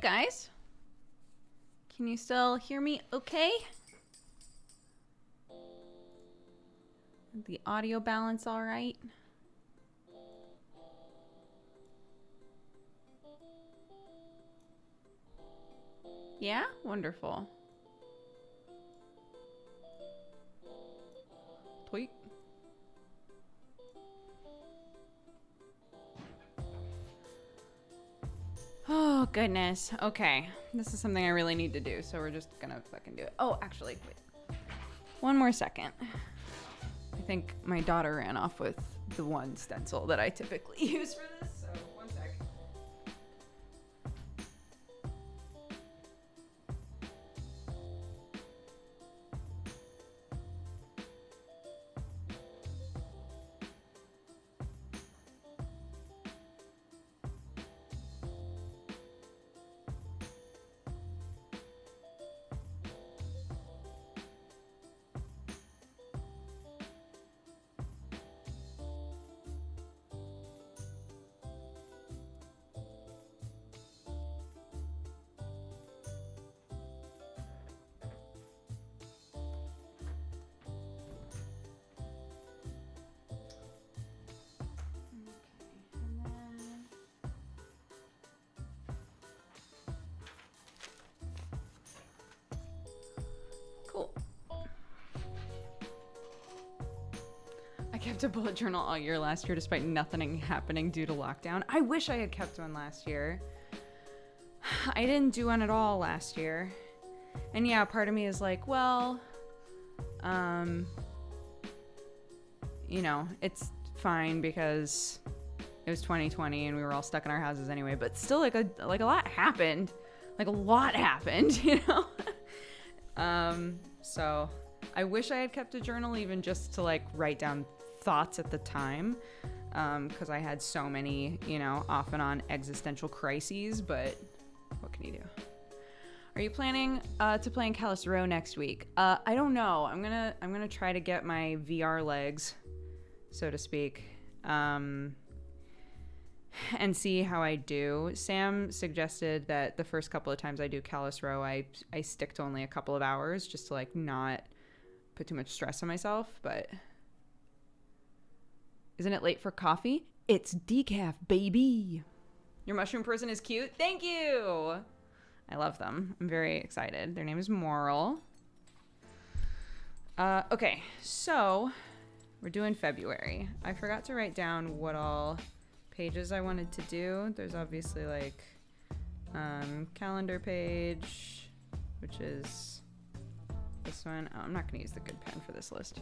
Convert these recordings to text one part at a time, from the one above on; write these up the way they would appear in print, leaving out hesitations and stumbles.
guys? Can you still hear me okay? The audio balance all right? Yeah? Wonderful. Tweet. Oh, goodness. Okay. This is something I really need to do, so we're just gonna fucking do it. Oh, actually, wait. One more second. I think my daughter ran off with the one stencil that I typically use for this, so one sec. Cool. I kept a bullet journal all year last year despite nothing happening due to lockdown. I wish I had kept one last year. I didn't do one at all last year. And yeah, part of me is like, well, you know, it's fine because it was 2020 and we were all stuck in our houses anyway, but still like a lot happened. Like a lot happened, you know? So I wish I had kept a journal even just to like write down thoughts at the time. Cause I had so many, you know, off and on existential crises, but what can you do? Are you planning to play in Callus Row next week? I don't know. I'm gonna try to get my VR legs, so to speak, and see how I do. Sam suggested that the first couple of times I do Callus Row, I stick to only a couple of hours just to like not put too much stress on myself. But isn't it late for coffee? It's decaf, baby. Your mushroom person is cute. Thank you. I love them. I'm very excited. Their name is Moral. Okay, so we're doing February. I forgot to write down what all pages I wanted to do. There's obviously like calendar page, which is this one. Oh, I'm not going to use the good pen for this list.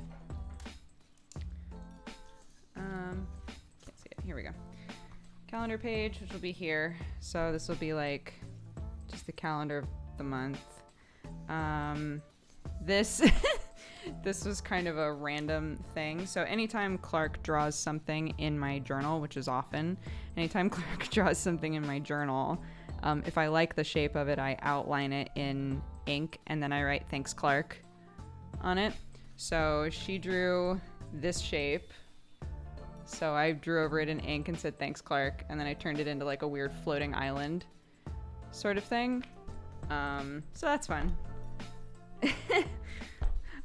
Can't see it. Here we go. Calendar page, which will be here. So this will be like just the calendar of the month. This this was kind of a random thing. So anytime Clark draws something in my journal, which is often, anytime Clark draws something in my journal, if I like the shape of it, I outline it in ink and then I write "Thanks, Clark" on it. So she drew this shape. So I drew over it in ink and said "Thanks, Clark," and then I turned it into like a weird floating island sort of thing. So that's fun.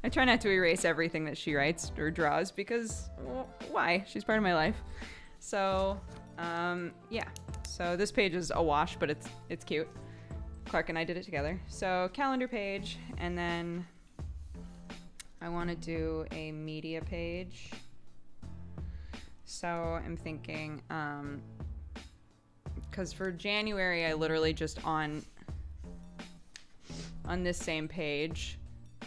I try not to erase everything that she writes or draws because, well, why? She's part of my life. So, yeah. So this page is a wash, but it's cute. Clark and I did it together. So calendar page, and then I want to do a media page. So I'm thinking, because for January, I literally just on this same page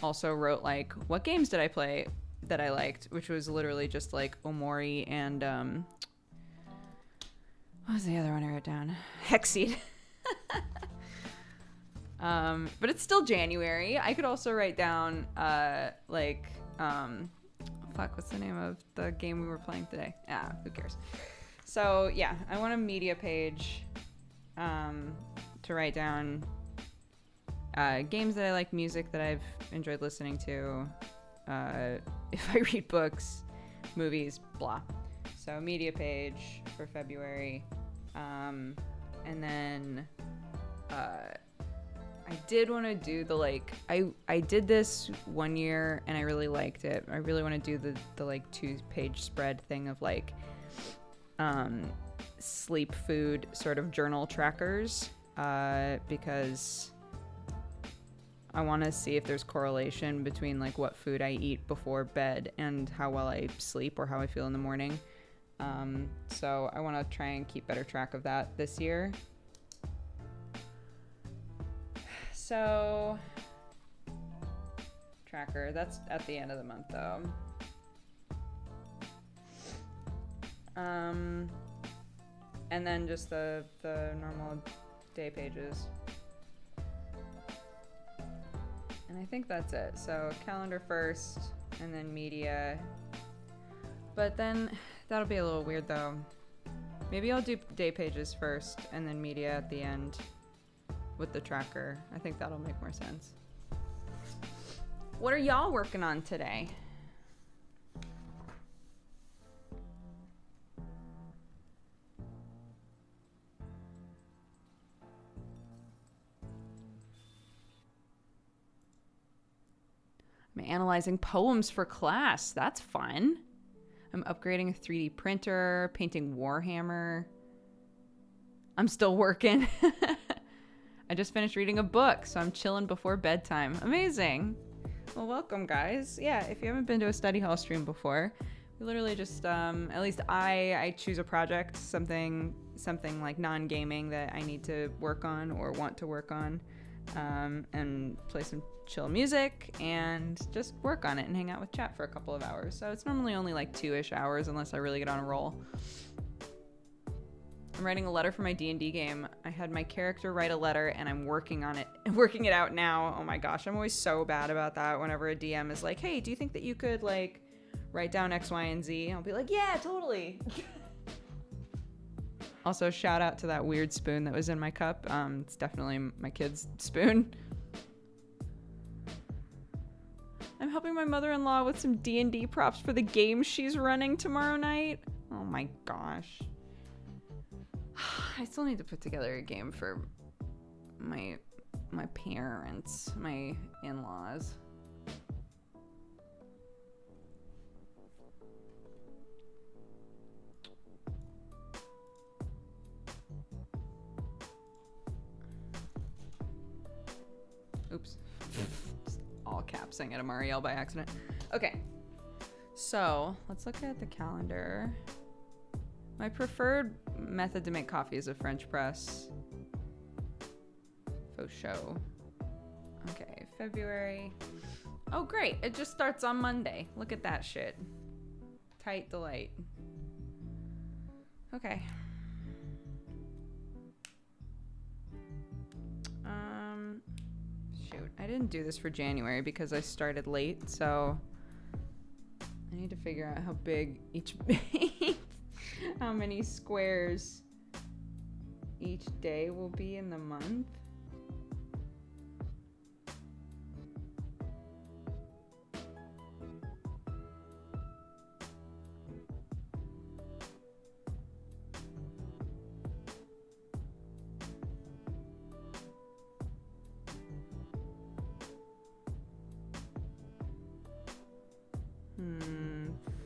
also wrote like, what games did I play that I liked, which was literally just like Omori and what was the other one I wrote down? Hexseed. But it's still January. I could also write down what's the name of the game we were playing today? Who cares? So yeah, I want a media page to write down games that I like, music that I've enjoyed listening to, if I read books, movies, blah. So media page for February, and then I did want to do the like I did this one year and I really liked it. I really want to do the like 2-page spread thing of like sleep food sort of journal trackers because I want to see if there's correlation between like what food I eat before bed and how well I sleep or how I feel in the morning. So I want to try and keep better track of that this year. So tracker, that's at the end of the month though. And then just the normal day pages. And I think that's it. So calendar first and then media. But then that'll be a little weird though. Maybe I'll do day pages first and then media at the end with the tracker. I think that'll make more sense. What are y'all working on today? I'm analyzing poems for class. That's fun. I'm upgrading a 3D printer, painting Warhammer. I'm still working. I just finished reading a book, so I'm chilling before bedtime. Amazing. Well, welcome, guys. Yeah, if you haven't been to a study hall stream before, we literally just, at least I choose a project, something like non-gaming that I need to work on or want to work on, and play some chill music and just work on it and hang out with chat for a couple of hours. So it's normally only like 2-ish hours unless I really get on a roll. I'm writing a letter for my D&D game. I had my character write a letter and I'm working on it, working it out now. Oh my gosh, I'm always so bad about that whenever a DM is like, hey, do you think that you could like write down X, Y, and Z? I'll be like, yeah, totally. Also, shout out to that weird spoon that was in my cup. It's definitely my kid's spoon. I'm helping my mother-in-law with some D&D props for the game she's running tomorrow night. Oh my gosh. I still need to put together a game for my parents, my in-laws. Oops. Just all caps saying it at Marielle by accident. Okay. So let's look at the calendar. My preferred method to make coffee is a French press. Faux show. Okay, February. Oh, great. It just starts on Monday. Look at that shit. Tight delight. Okay. Shoot. I didn't do this for January because I started late, so I need to figure out how big each how many squares each day will be in the month.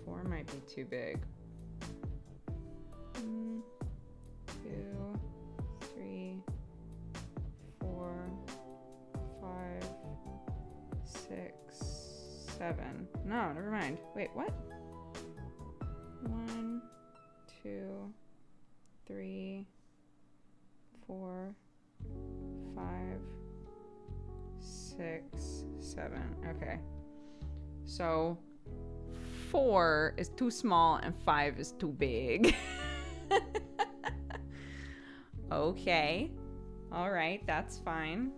Four might be too big. 1, 2, 3, 4, 5, 6, 7. No, never mind. Wait, what? 1, 2, 3, 4, 5, 6, 7. Okay. So 4 is too small and 5 is too big. Okay. All right, that's fine.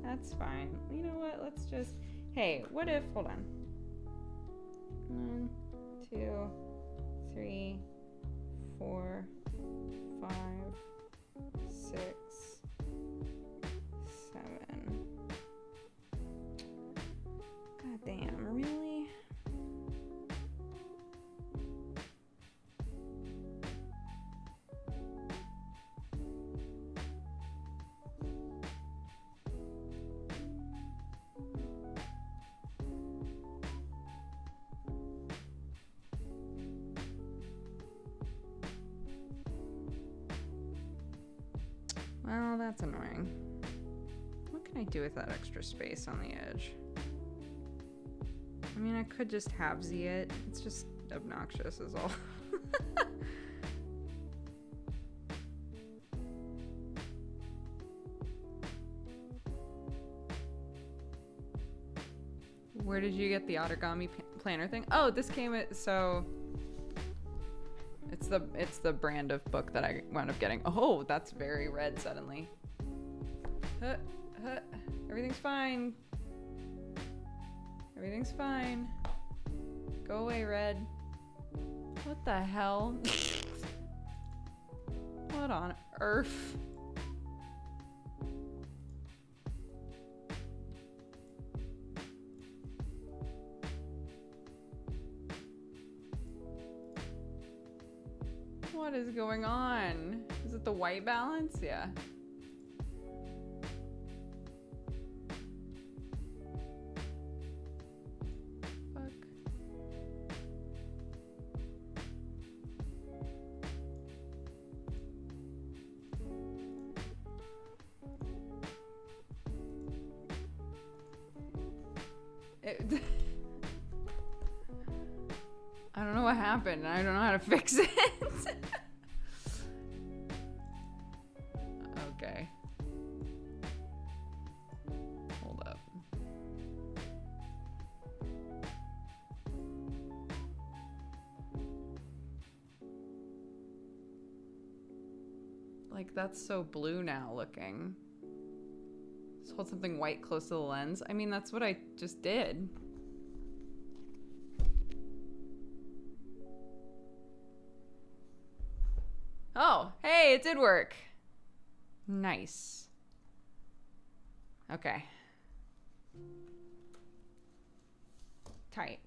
That's fine. You know what? Let's just... Hey, what if... Hold on. 1, 2, 3, 4, 5, 6, 7. God damn, really? Well, that's annoying. What can I do with that extra space on the edge? I mean, I could just halvesy it. It's just obnoxious is all. Where did you get the origami planner thing? Oh, this came at, so it's the brand of book that I wound up getting. Oh, that's very red suddenly. Everything's fine. Everything's fine. Go away, red. What the hell? What on earth? What is going on? Is it the white balance? Yeah. Fuck. I don't know what happened. I don't know how to fix it. Okay. Hold up. Like, that's so blue now looking. Just hold something white close to the lens. I mean, that's what I just did. Oh, hey, it did work. Nice. Okay. Tight.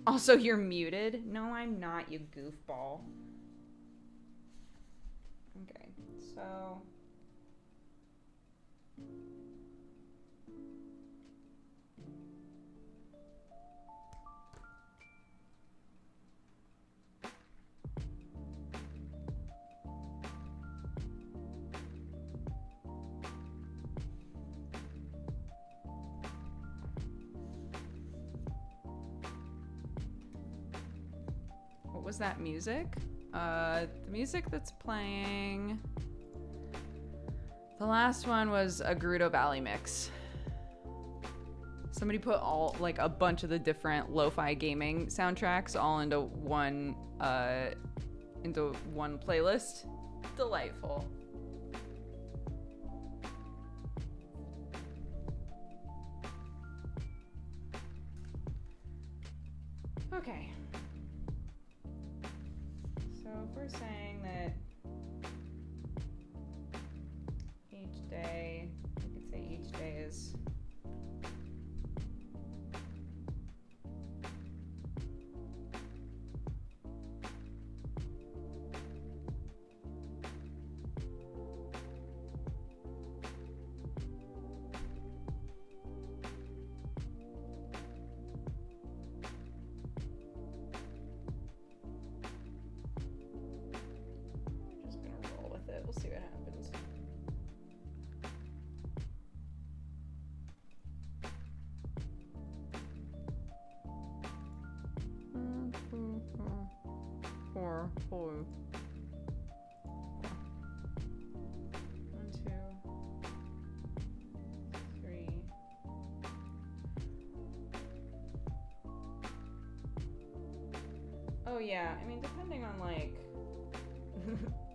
Also, you're muted. No, I'm not, you goofball. Okay, so... What was that music? The music that's playing... The last one was a Gerudo Valley mix. Somebody put all, like, a bunch of the different lo-fi gaming soundtracks all into one playlist. Delightful. Okay. So if we're saying that each day, we could say each day is we'll see what happens. Four. 1, 2, 3. Oh yeah, I mean, depending on like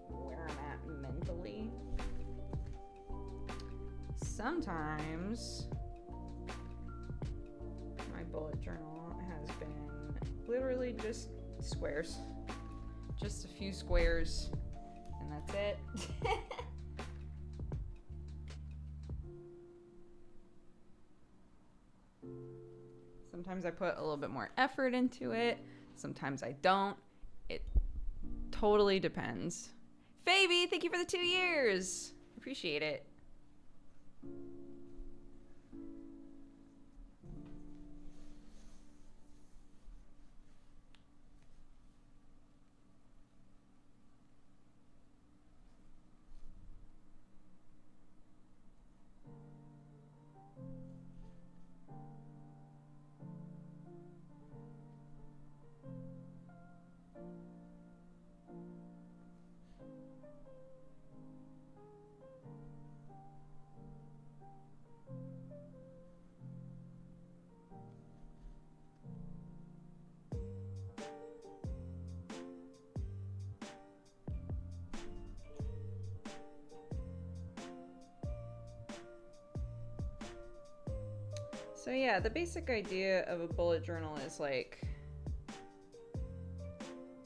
where I'm at mentally. Sometimes my bullet journal has been literally just squares. Just a few squares, and that's it. Sometimes I put a little bit more effort into it. Sometimes I don't. It totally depends. Fabi, thank you for the 2 years. Appreciate it. So yeah, the basic idea of a bullet journal is like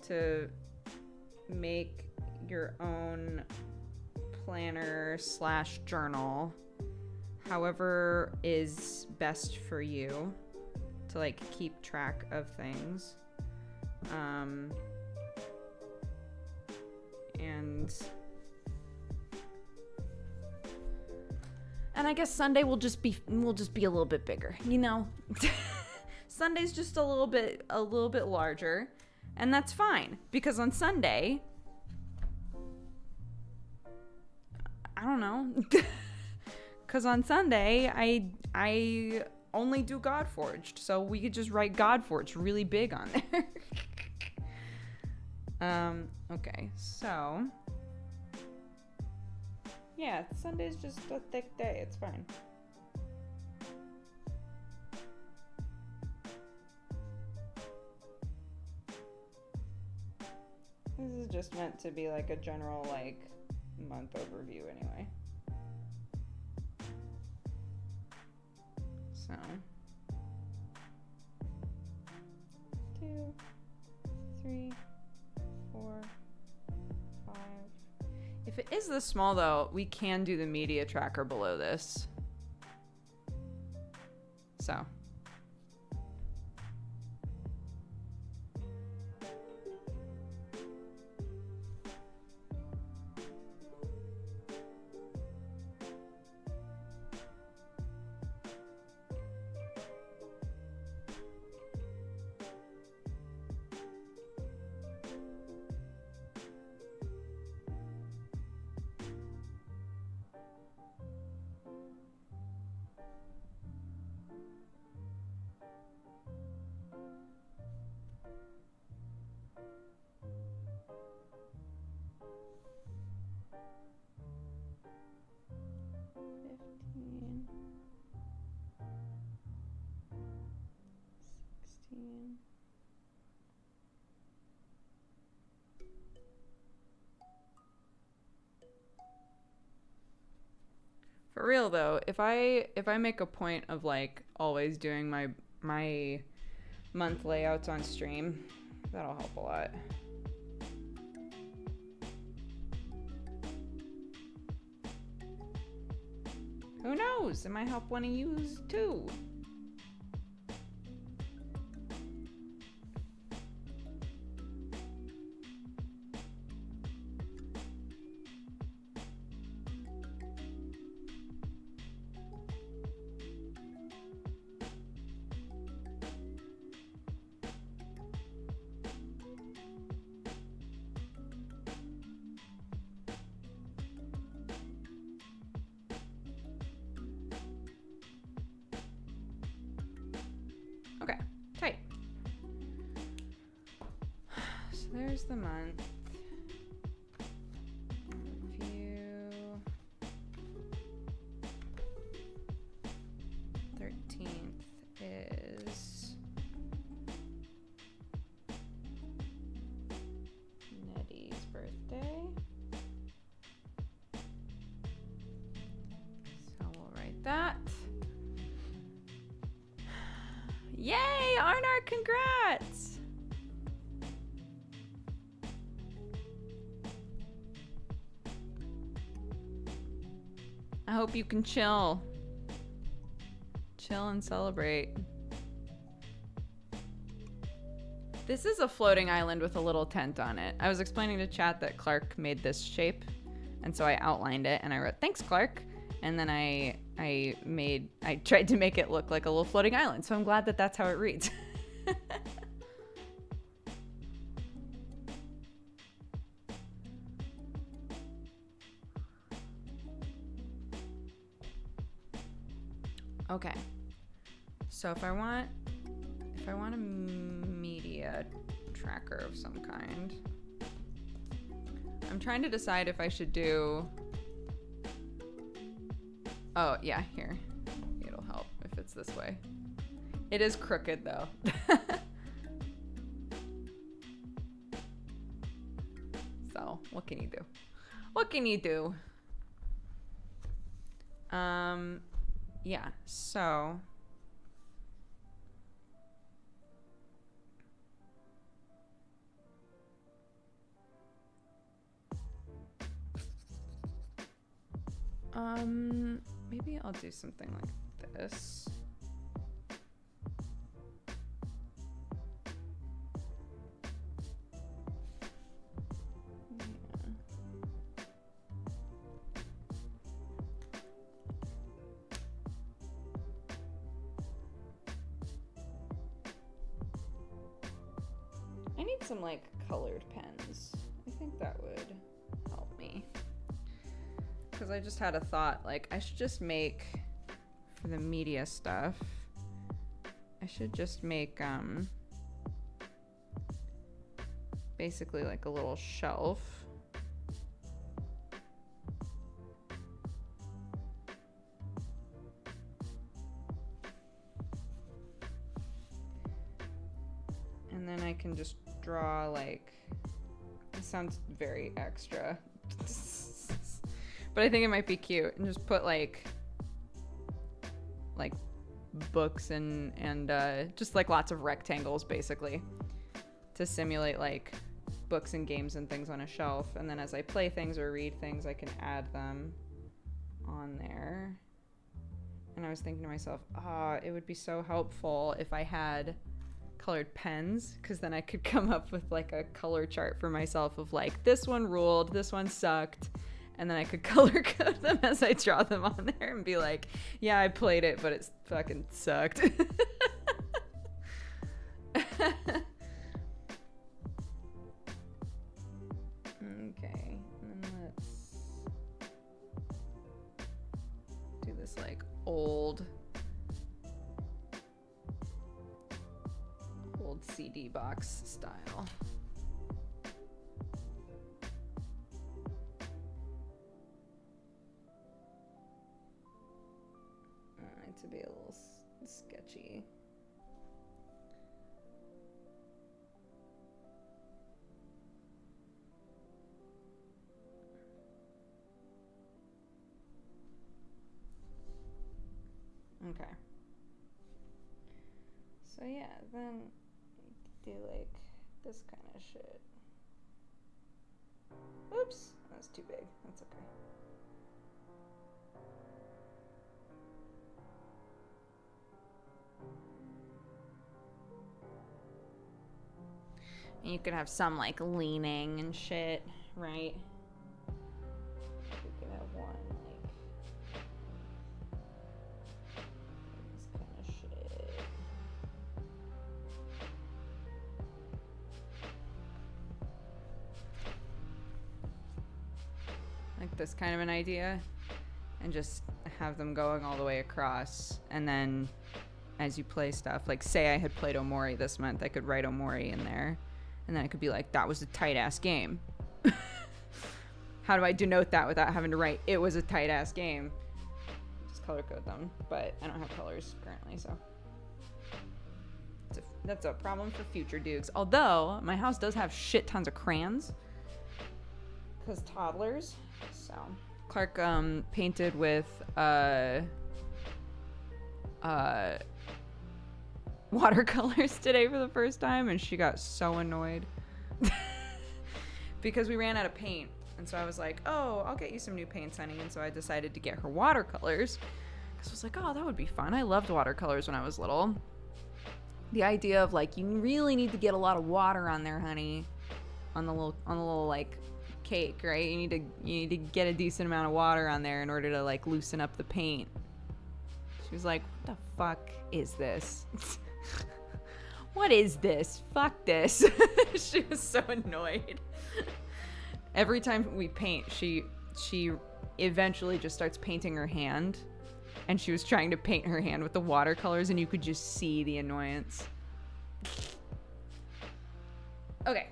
to make your own planner / journal, however is best for you to like keep track of things. And I guess Sunday will just be a little bit bigger, you know. Sunday's just a little bit larger, and that's fine because on Sunday, I don't know, because on Sunday I only do Godforged, so we could just write Godforged really big on there. Okay, so yeah, Sunday's just a thick day. It's fine. This is just meant to be like a general like month overview anyway. So 2, 3, 4, 5. If it is this small though, we can do the media tracker below this. So. For real though, if I make a point of like always doing my month layouts on stream, that'll help a lot. Who knows? It might help one of yous too. Okay, tight. So there's the month. View. 13th is Nettie's birthday. So we'll write that. Yay, Arnar, congrats! I hope you can chill. Chill and celebrate. This is a floating island with a little tent on it. I was explaining to chat that Clark made this shape, and so I outlined it and I wrote, "Thanks, Clark." And then I tried to make it look like a little floating island, so I'm glad that that's how it reads. Okay, so if I want a media tracker of some kind, I'm trying to decide if I should do. Oh, yeah, here. It'll help if it's this way. It is crooked, though. So, what can you do? What can you do? Yeah, so Maybe I'll do something like this. I need some like colored pens. I think that would help me. Because I just had a thought, like I should just make, for the media stuff, I should just make basically like a little shelf. And then I can just draw like, it sounds very extra. But I think it might be cute, and just put like books and just like lots of rectangles basically to simulate like books and games and things on a shelf. And then as I play things or read things, I can add them on there. And I was thinking to myself, it would be so helpful if I had colored pens, because then I could come up with like a color chart for myself of like, this one ruled, this one sucked. And then I could color code them as I draw them on there and be like, yeah, I played it, but it fucking sucked. Okay, and then let's do this like old CD box style. To be a little sketchy. Okay. So yeah, then do like this kind of shit. Oops, that's too big. That's okay. And you could have some like leaning and shit, right? You could have one like this kind of shit. Like this kind of an idea. And just have them going all the way across. And then as you play stuff, like say I had played Omori this month, I could write Omori in there. And then I could be like, that was a tight-ass game. How do I denote that without having to write, it was a tight-ass game? Just color code them. But I don't have colors currently, so. That's a problem for future dukes. Although, my house does have shit tons of crayons. Because toddlers. So. Clark painted with watercolors today for the first time, and she got so annoyed because we ran out of paint. And so I was like, oh, I'll get you some new paints, honey. And so I decided to get her watercolors because I was like, oh, that would be fun. I loved watercolors when I was little. The idea of like, you really need to get a lot of water on there, honey, on the little like cake, right? You need to get a decent amount of water on there in order to like loosen up the paint. She was like, what the fuck is this? What is this? Fuck this. She was so annoyed. Every time we paint, she eventually just starts painting her hand. And she was trying to paint her hand with the watercolors, and you could just see the annoyance. Okay.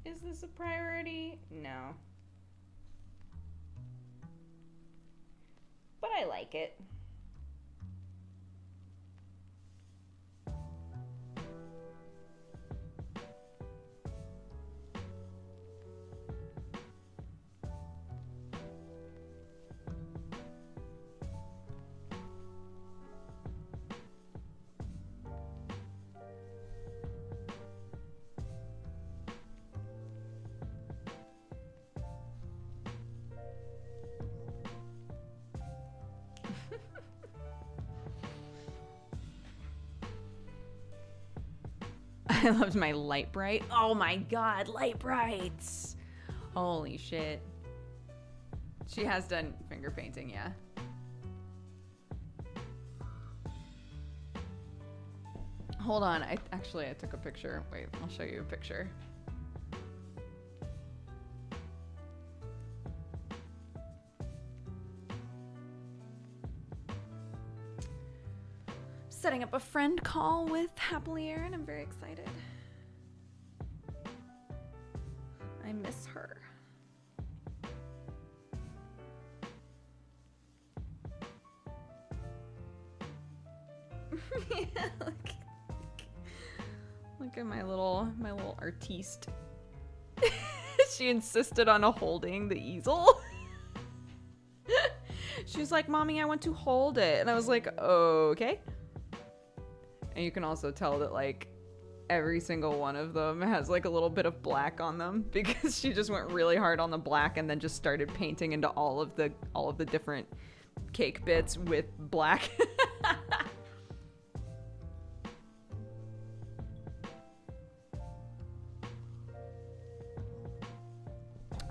Is this a priority? No. But I like it. I loved my light bright. Oh my god, light brights. Holy shit. She has done finger painting, yeah. Hold on, I took a picture. Wait, I'll show you a picture. Setting up a friend call with Happily Erin. I'm very excited. I miss her. Yeah, look at my little artiste. She insisted on holding the easel. She was like, "Mommy, I want to hold it," and I was like, "Okay." And you can also tell that like every single one of them has like a little bit of black on them because she just went really hard on the black and then just started painting into all of the different cake bits with black.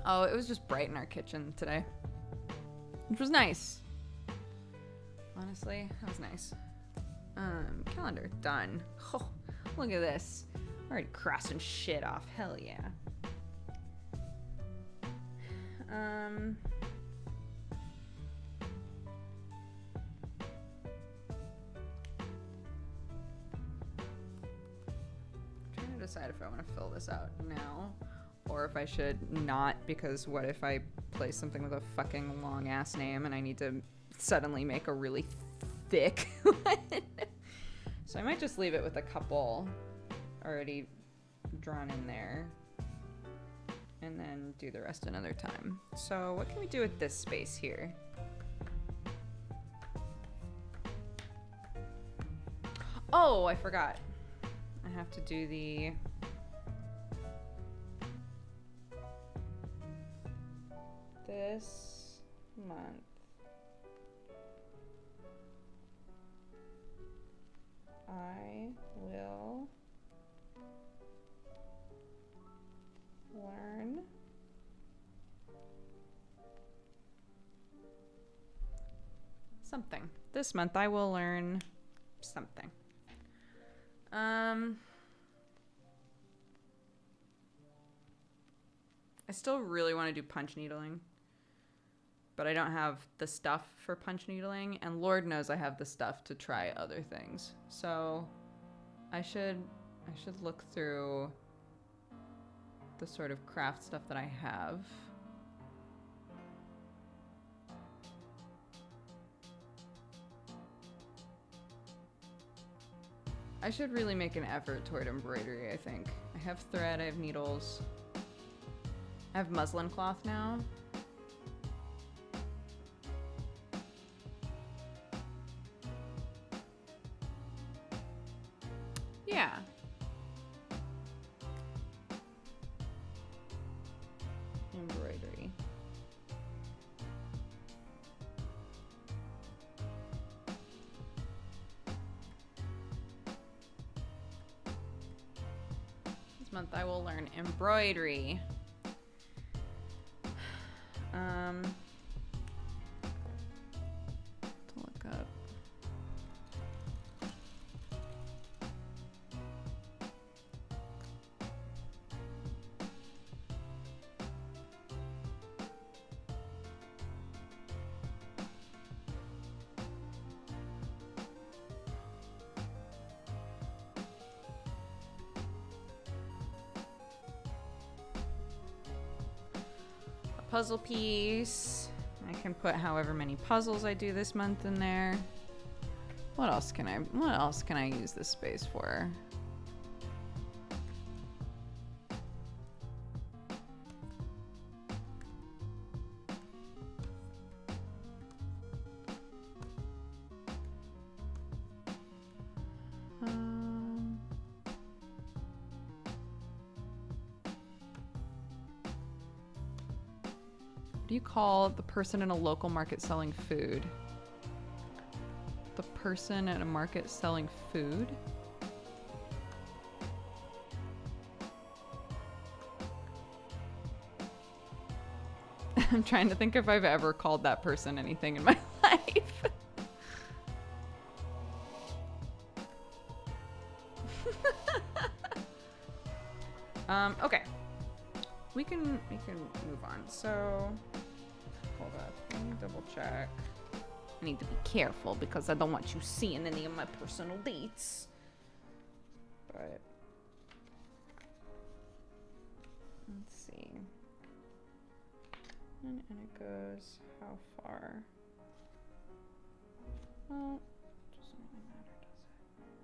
Oh, it was just bright in our kitchen today, which was nice. Honestly, that was nice. Calendar done. Oh, look at this. Already crossing shit off. Hell yeah. Trying to decide if I want to fill this out now or if I should not, because what if I place something with a fucking long ass name and I need to suddenly make a really thick one? So I might just leave it with a couple already drawn in there and then do the rest another time. So what can we do with this space here? Oh, I forgot. I have to do the... this month. I will learn something. This month I will learn something. I still really want to do punch needling, but I don't have the stuff for punch needling, and Lord knows I have the stuff to try other things. So I should look through the sort of craft stuff that I have. I should really make an effort toward embroidery, I think. I have thread, I have needles. I have muslin cloth now. Yeah. Embroidery. This month I will learn embroidery. To look up. Puzzle piece. I can put however many puzzles I do this month in there. What else can I use this space for? What do you call the person in a local market selling food? The person at a market selling food? I'm trying to think if I've ever called that person anything in my life. Okay. We can move on. So, hold up. Let me double check. I need to be careful because I don't want you seeing any of my personal dates. But let's see. And it goes how far? Well, doesn't really matter, does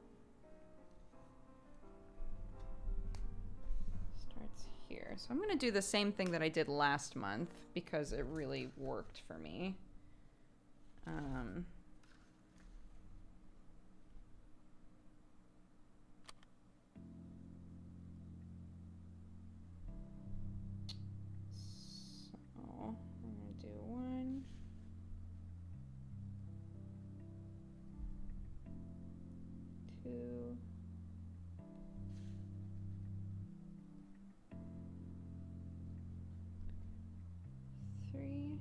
it? Starts here. So I'm going to do the same thing that I did last month because it really worked for me. So I'm going to do 1, 2, 3.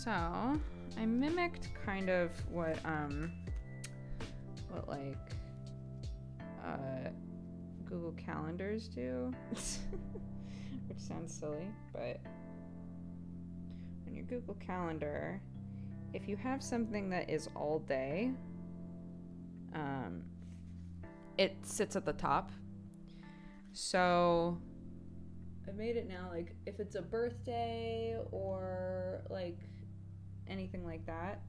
So I mimicked kind of what like Google Calendars do, which sounds silly, but on your Google Calendar, if you have something that is all day, it sits at the top. So I made it now, like if it's a birthday or like anything like that,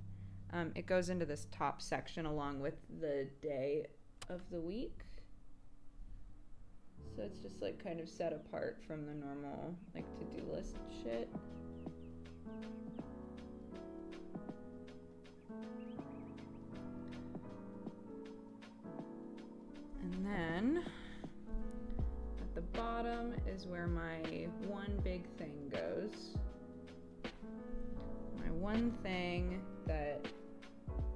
it goes into this top section along with the day of the week. So it's just like kind of set apart from the normal like to-do list shit. And then at the bottom is where my one big thing goes. My one thing that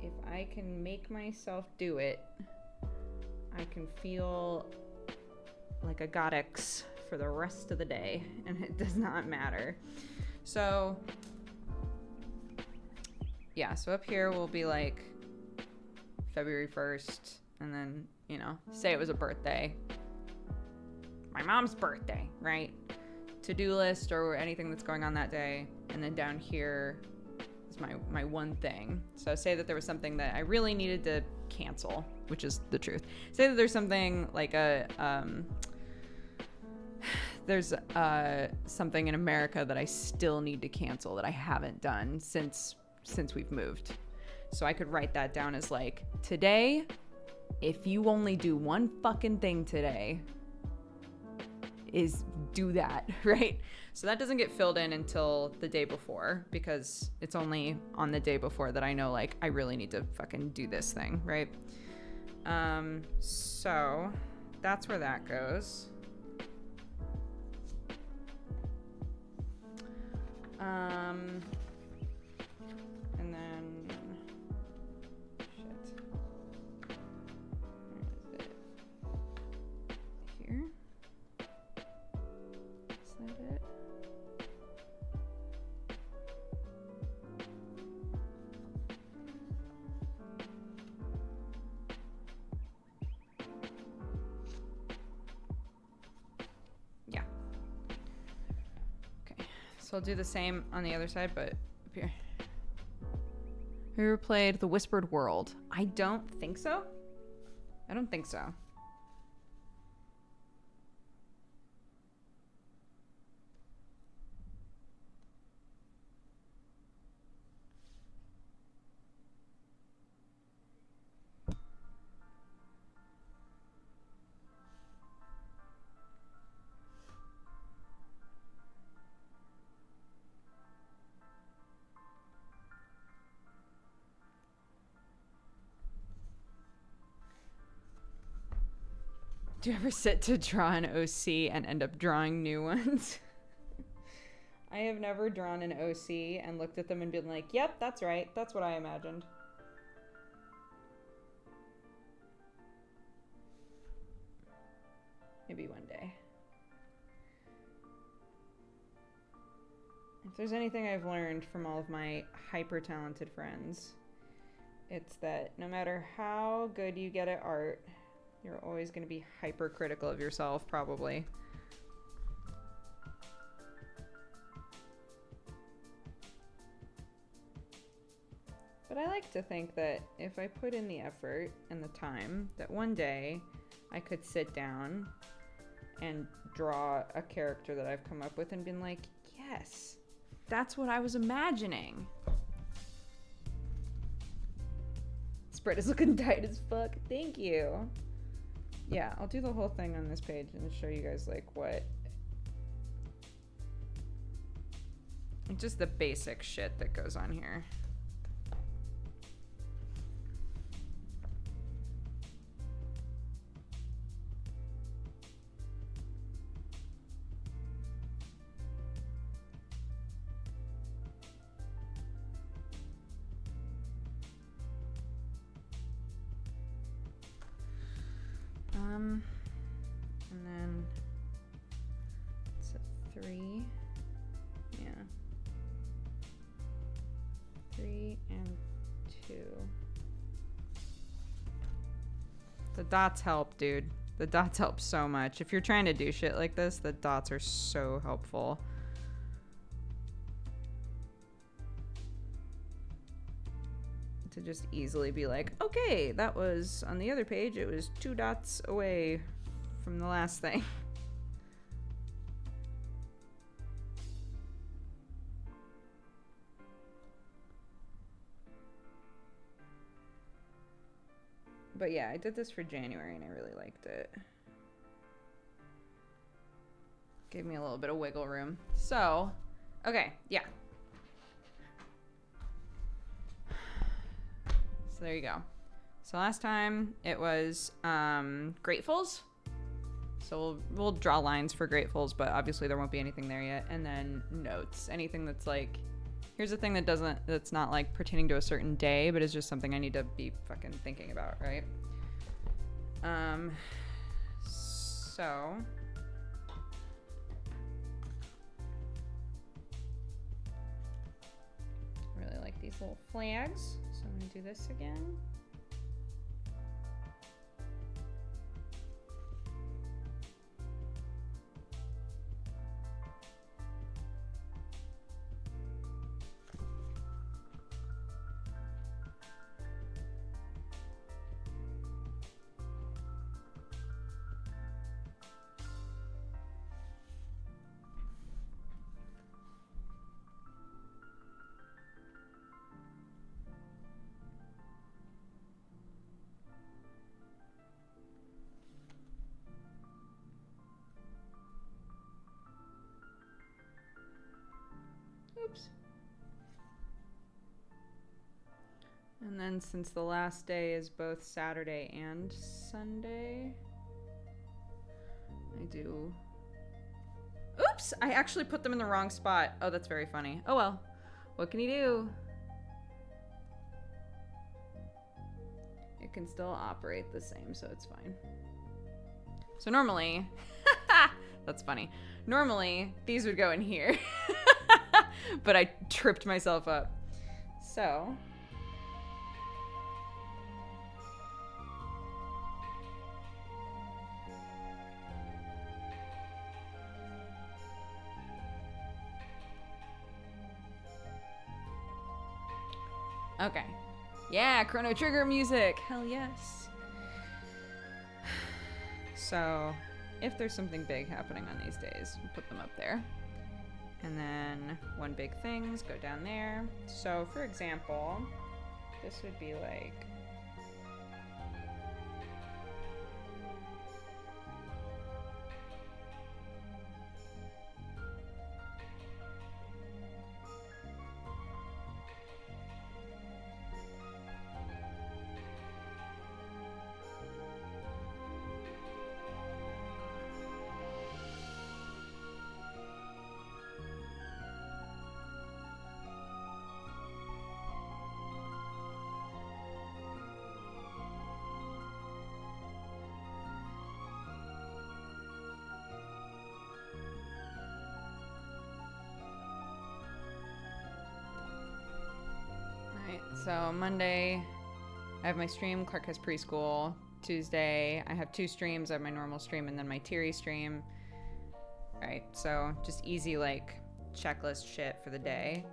if I can make myself do it, I can feel like a goddess for the rest of the day, and it does not matter. So yeah, so up here will be like February 1st, and then, you know, say it was a birthday. My mom's birthday, right? To-do list or anything that's going on that day. And then down here is my one thing. So say that there was something that I really needed to cancel, which is the truth. Say that there's something like there's something in America that I still need to cancel that I haven't done since we've moved. So I could write that down as like, today, if you only do one fucking thing today, is do that, right? So that doesn't get filled in until the day before, because it's only on the day before that I know, like, I really need to fucking do this thing, right? So that's where that goes. So I'll do the same on the other side, but up here. Who ever played The Whispered World? I don't think so. I don't think so. Do you ever sit to draw an OC and end up drawing new ones? I have never drawn an OC and looked at them and been like, yep, that's right. That's what I imagined. Maybe one day. If there's anything I've learned from all of my hyper-talented friends, it's that no matter how good you get at art, you're always going to be hypercritical of yourself, probably. But I like to think that if I put in the effort and the time, that one day I could sit down and draw a character that I've come up with and been like, yes, that's what I was imagining. Spread is looking tight as fuck. Thank you. Yeah, I'll do the whole thing on this page and show you guys like what, just the basic shit that goes on here. And then it's a 3. Yeah. 3 and 2. The dots help, dude. The dots help so much. If you're trying to do shit like this, the dots are so helpful. To just easily be like, okay, that was on the other page, it was 2 dots away from the last thing. But yeah, I did this for January and I really liked it. Gave me a little bit of wiggle room. So, okay, yeah. So there you go. So last time it was Gratefuls. So we'll draw lines for Gratefuls, but obviously there won't be anything there yet. And then notes, anything that's like, here's a thing that's not like pertaining to a certain day, but is just something I need to be fucking thinking about, right? So I really like these little flags. So I'm gonna do this again. Oops. And then since the last day is both Saturday and Sunday, I do... Oops! I actually put them in the wrong spot. Oh, that's very funny. Oh well. What can you do? It can still operate the same, so it's fine. So normally... That's funny. Normally, these would go in here. But I tripped myself up. So... Okay. Yeah, Chrono Trigger music. Hell yes. So, if there's something big happening on these days, we'll put them up there. And then one big things go down there. So, for example, this would be like... So Monday, I have my stream. Clark has preschool. Tuesday, I have 2 streams. I have my normal stream and then my Tiri stream. All right, so just easy like checklist shit for the day.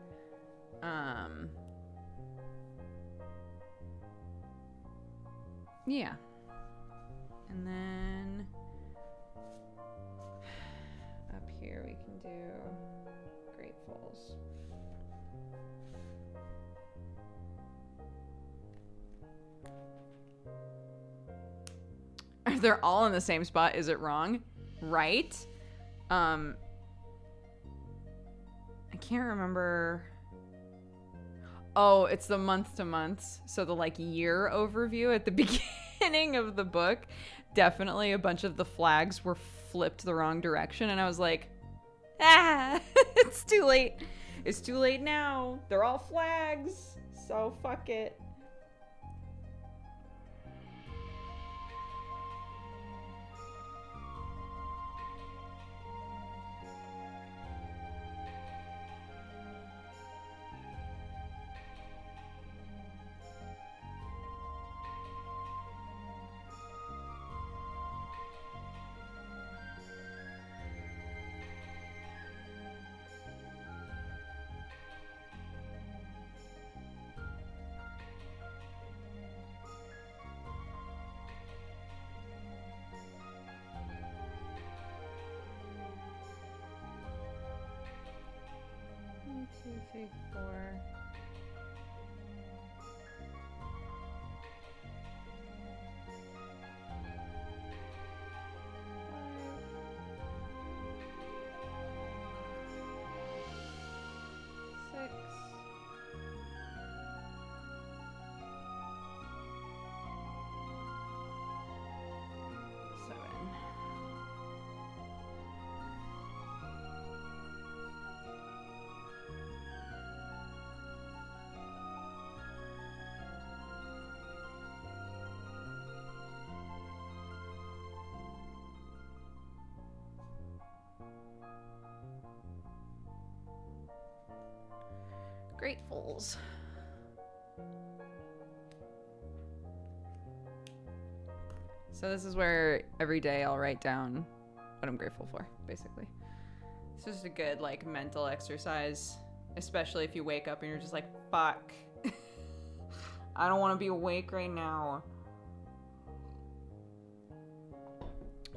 Yeah. And then up here we can do gratefuls. They're all in the same spot. Is it wrong? Right? I can't remember. Oh, it's the month to months. So the like year overview at the beginning of the book. Definitely a bunch of the flags were flipped the wrong direction. And I was like, it's too late. It's too late now. They're all flags. So fuck it. Two, three, four. Five. 6. 7. Gratefuls. So this is where every day I'll write down what I'm grateful for, basically. It's just a good like mental exercise, especially if you wake up and you're just like, fuck. I don't want to be awake right now.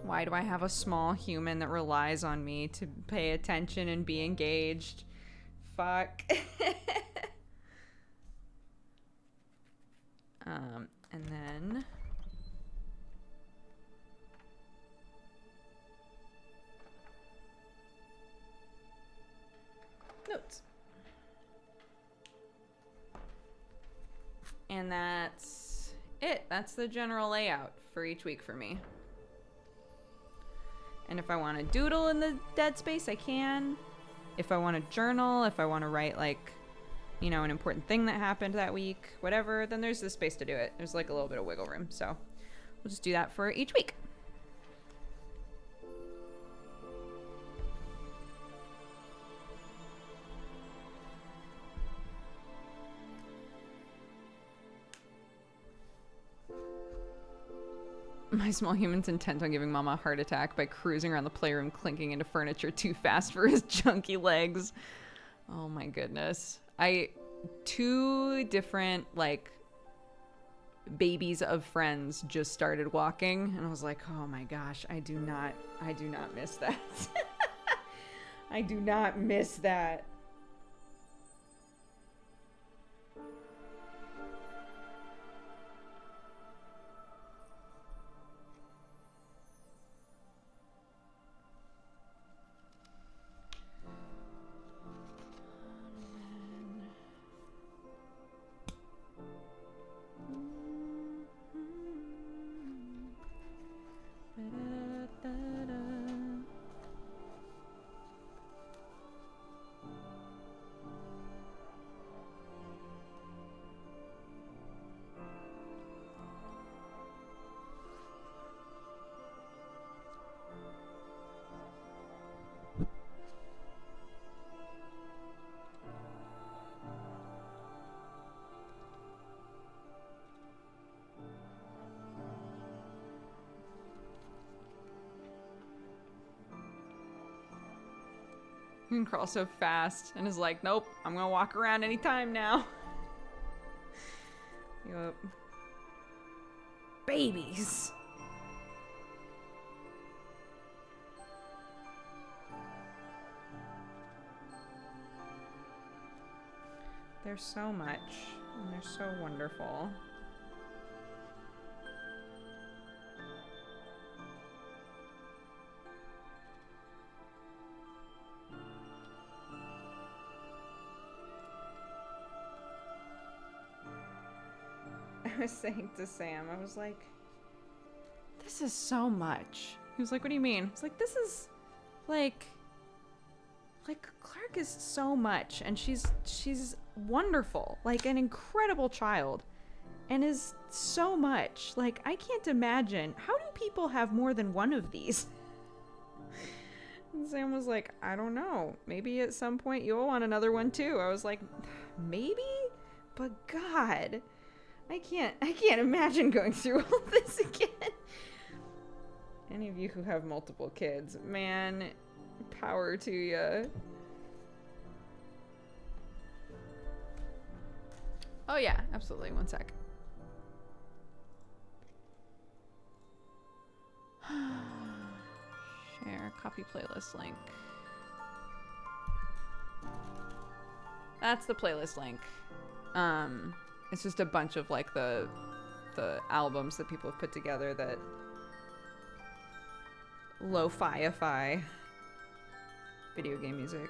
Why do I have a small human that relies on me to pay attention and be engaged? Fuck. And then notes. And that's it. That's the general layout for each week for me. And if I want to doodle in the dead space, I can. If I want to journal, if I want to write like, you know, an important thing that happened that week, whatever, then there's the space to do it. There's like a little bit of wiggle room. So we'll just do that for each week. My small human's intent on giving Mama a heart attack by cruising around the playroom, clinking into furniture too fast for his chunky legs. Oh my goodness. 2 different like babies of friends just started walking, and I was like, oh my gosh, I do not miss that. I do not miss that. You can crawl so fast, and is like, nope, I'm gonna walk around anytime now. Yup. Babies. There's so much, and they're so wonderful. I was saying to Sam, I was like, this is so much. He was like, what do you mean? I was like, this is like Clark is so much, and she's wonderful, like an incredible child, and is so much. Like, I can't imagine, how do people have more than one of these? And Sam was like, I don't know, maybe at some point you'll want another one too. I was like, maybe, but God, I can't imagine going through all this again. Any of you who have multiple kids, man, power to ya. Oh yeah, absolutely. One sec. Share, copy playlist link. That's the playlist link. It's just a bunch of like the albums that people have put together that lo-fi-ify video game music.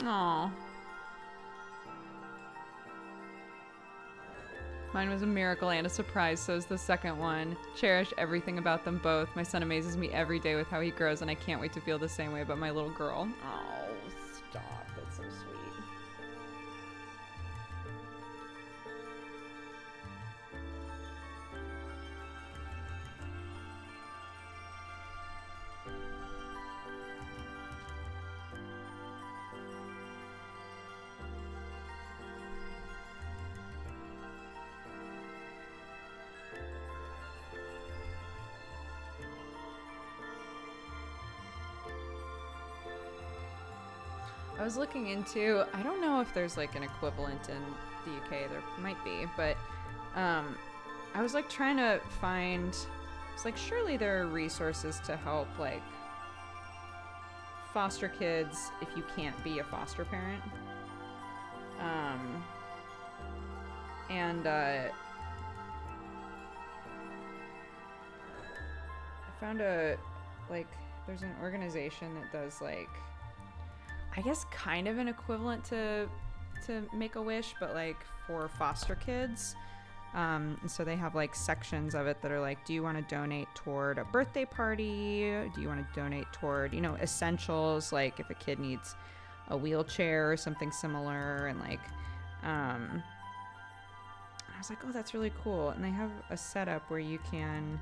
Aww. Mine was a miracle and a surprise, so is the second one. Cherish everything about them both. My son amazes me every day with how he grows, and I can't wait to feel the same way about my little girl. Oh, stop. That's so sweet. I was looking into, I don't know if there's like an equivalent in the UK, there might be, but I was like trying to find, it's like surely there are resources to help like foster kids if you can't be a foster parent. I found there's an organization that does like, I guess kind of an equivalent to Make-A-Wish, but like for foster kids. And so they have like sections of it that are like, do you want to donate toward a birthday party? Do you want to donate toward, you know, essentials, like if a kid needs a wheelchair or something similar? And like, I was like, oh, that's really cool. And they have a setup where you can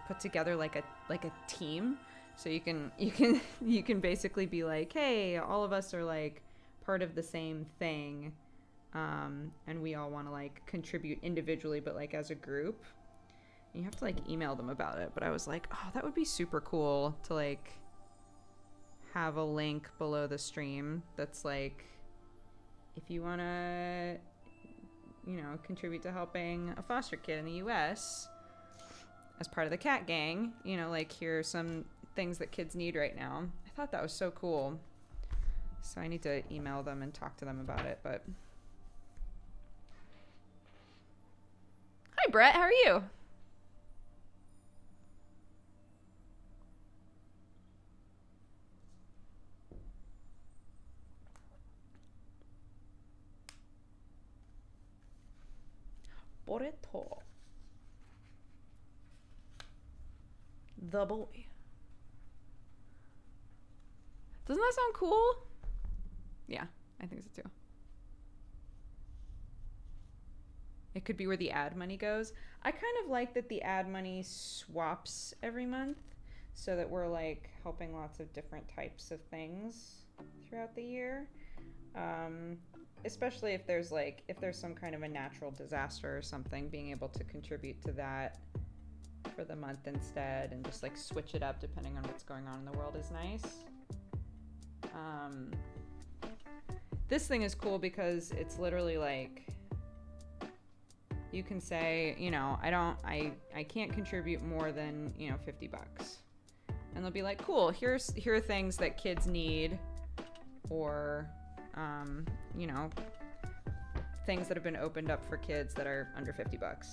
put together like a team. So you can basically be like, hey, all of us are like part of the same thing. And we all want to like contribute individually, but like as a group. And you have to like email them about it. But I was like, oh, that would be super cool to like have a link below the stream that's like, if you want to, you know, contribute to helping a foster kid in the US as part of the cat gang, you know, like here are some things that kids need right now. I thought that was so cool. So I need to email them and talk to them about it, but... Hi, Brett. How are you? Boreto. The boy. Doesn't that sound cool? Yeah, I think so too. It could be where the ad money goes. I kind of like that the ad money swaps every month so that we're like helping lots of different types of things throughout the year. Especially if there's some kind of a natural disaster or something, being able to contribute to that for the month instead and just like switch it up depending on what's going on in the world is nice. This thing is cool because it's literally like, you can say, you know, I can't contribute more than, you know, $50. And they'll be like, cool, here are things that kids need, or, you know, things that have been opened up for kids that are under $50.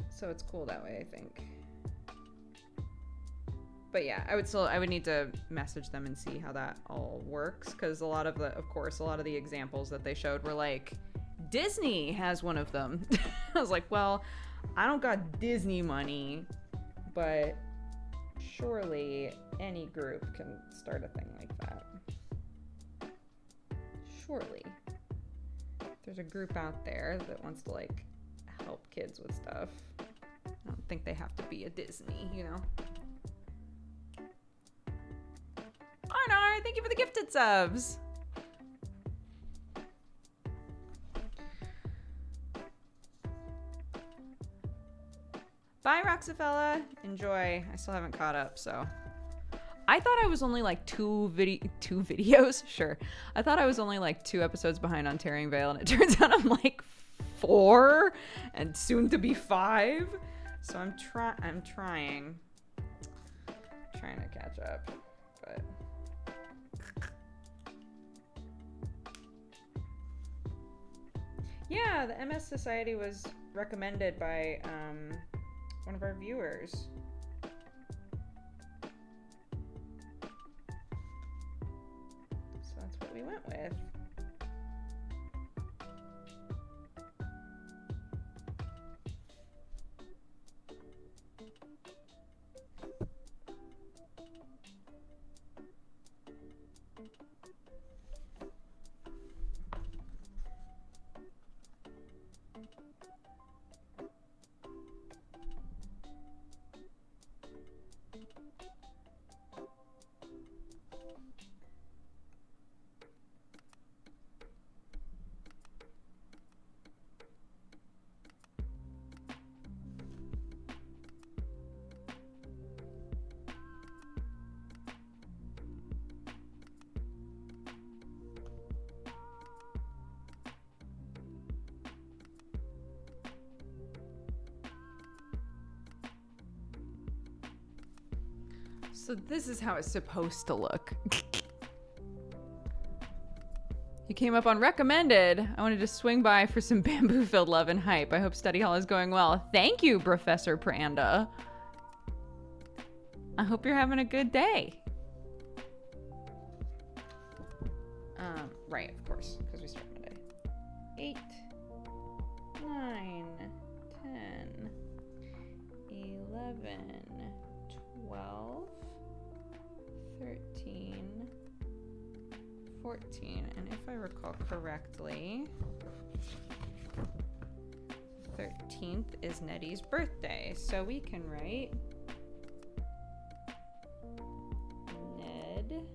So it's cool that way, I think. But yeah, I would need to message them and see how that all works, because a lot of the examples that they showed were like, Disney has one of them. I was like, well, I don't got Disney money, but surely any group can start a thing like that. Surely. There's a group out there that wants to like help kids with stuff. I don't think they have to be a Disney, you know? Arnar, thank you for the gifted subs. Bye, Roxafella. Enjoy. I still haven't caught up, so. I thought I was only like two videos. Sure. I thought I was only like 2 episodes behind on Tearing Veil, and it turns out I'm like 4 and soon to be 5. So I'm trying to catch up, but. Yeah, the MS Society was recommended by one of our viewers. So that's what we went with. So this is how it's supposed to look. You came up on recommended. I wanted to swing by for some bamboo-filled love and hype. I hope study hall is going well. Thank you, Professor Pranda. I hope you're having a good day. Right, of course, because we start Monday. 8, 9, 10, 11, 12, 13, 14. And if I recall correctly, 13th is Nettie's birthday. So we can write Ned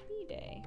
B-Day.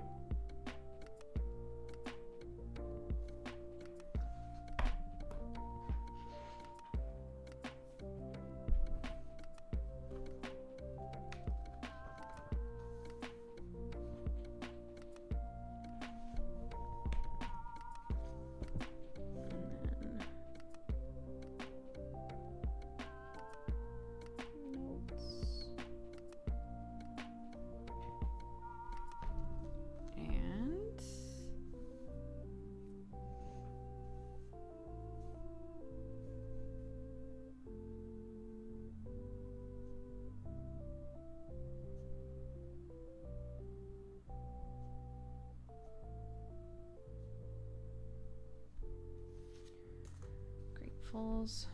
Gratefuls.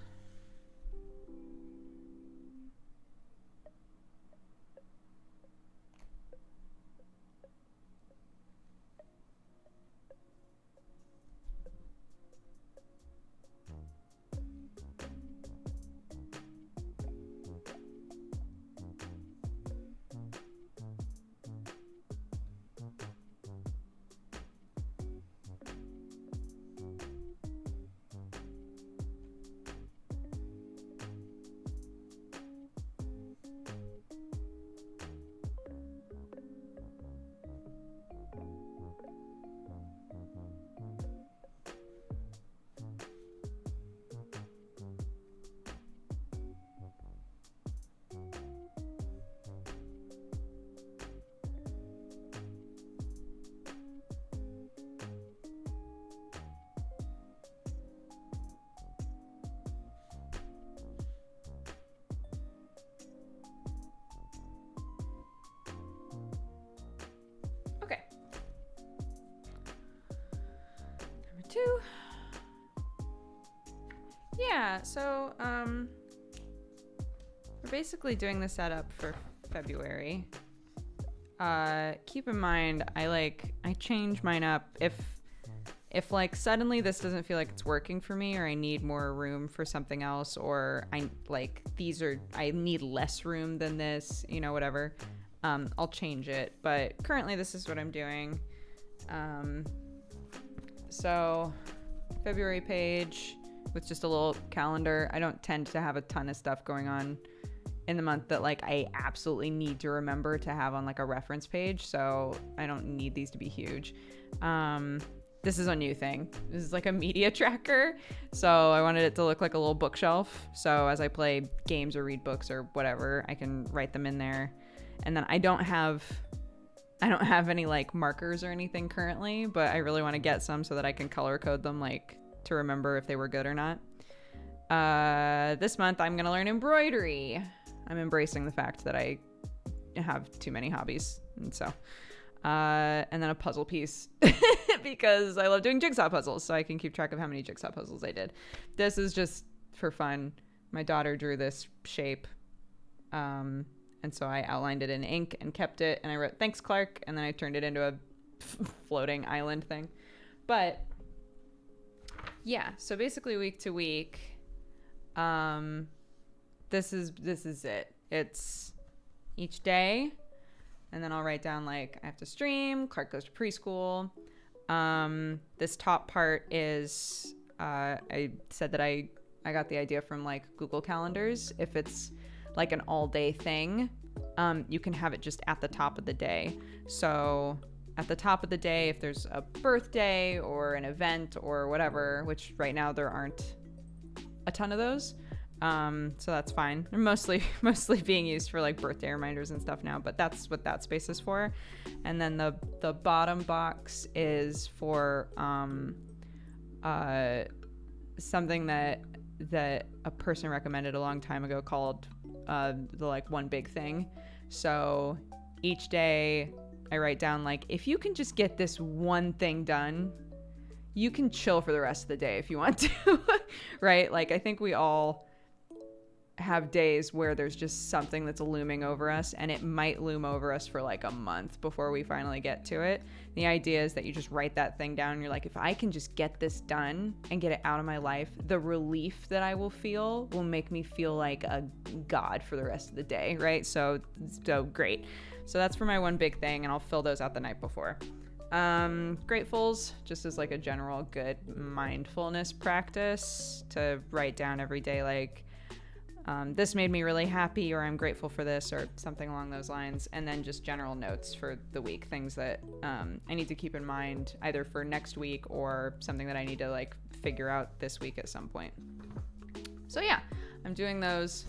Okay. Number 2. Yeah, so we're basically doing the setup for February. Keep in mind, I change mine up if like suddenly this doesn't feel like it's working for me, or I need more room for something else, or I need less room than this, whatever. I'll change it, but currently this is what I'm doing. So February page with just a little calendar. I don't tend to have a ton of stuff going on in the month that like I absolutely need to remember to have on like a reference page, so I don't need these to be huge. This is a new thing. This is like a media tracker, so I wanted it to look like a little bookshelf, so as I play games or read books or whatever, I can write them in there. And then I don't have any like markers or anything currently, but I really want to get some so that I can color code them, like to remember if they were good or not. This month I'm gonna learn embroidery. I'm embracing the fact that I have too many hobbies, and so and then a puzzle piece because I love doing jigsaw puzzles, so I can keep track of how many jigsaw puzzles I did. This is just for fun. My daughter drew this shape, and so I outlined it in ink and kept it, and I wrote "Thanks, Clark," and then I turned it into a floating island thing. But yeah, so basically week to week, this is it. It's each day, and then I'll write down like I have to stream, Clark goes to preschool. This top part is I said that I got the idea from like Google Calendars. If it's like an all day thing, you can have it just at the top of the day. So at the top of the day, if there's a birthday or an event or whatever, which right now there aren't a ton of those, so that's fine. They're mostly being used for like birthday reminders and stuff now, but that's what that space is for. And then the bottom box is for something that a person recommended a long time ago called the like one big thing. So each day I write down, like, if you can just get this one thing done, you can chill for the rest of the day if you want to, right? Like, I think we all have days where there's just something that's looming over us, and it might loom over us for like a month before we finally get to it. The idea is that you just write that thing down and you're like, if I can just get this done and get it out of my life, the relief that I will feel will make me feel like a god for the rest of the day, right? So great. So that's for my one big thing, and I'll fill those out the night before. Gratefuls, just as like a general good mindfulness practice to write down every day, like, this made me really happy, or I'm grateful for this, or something along those lines. And then just general notes for the week, things that I need to keep in mind either for next week or something that I need to like figure out this week at some point. So yeah, I'm doing those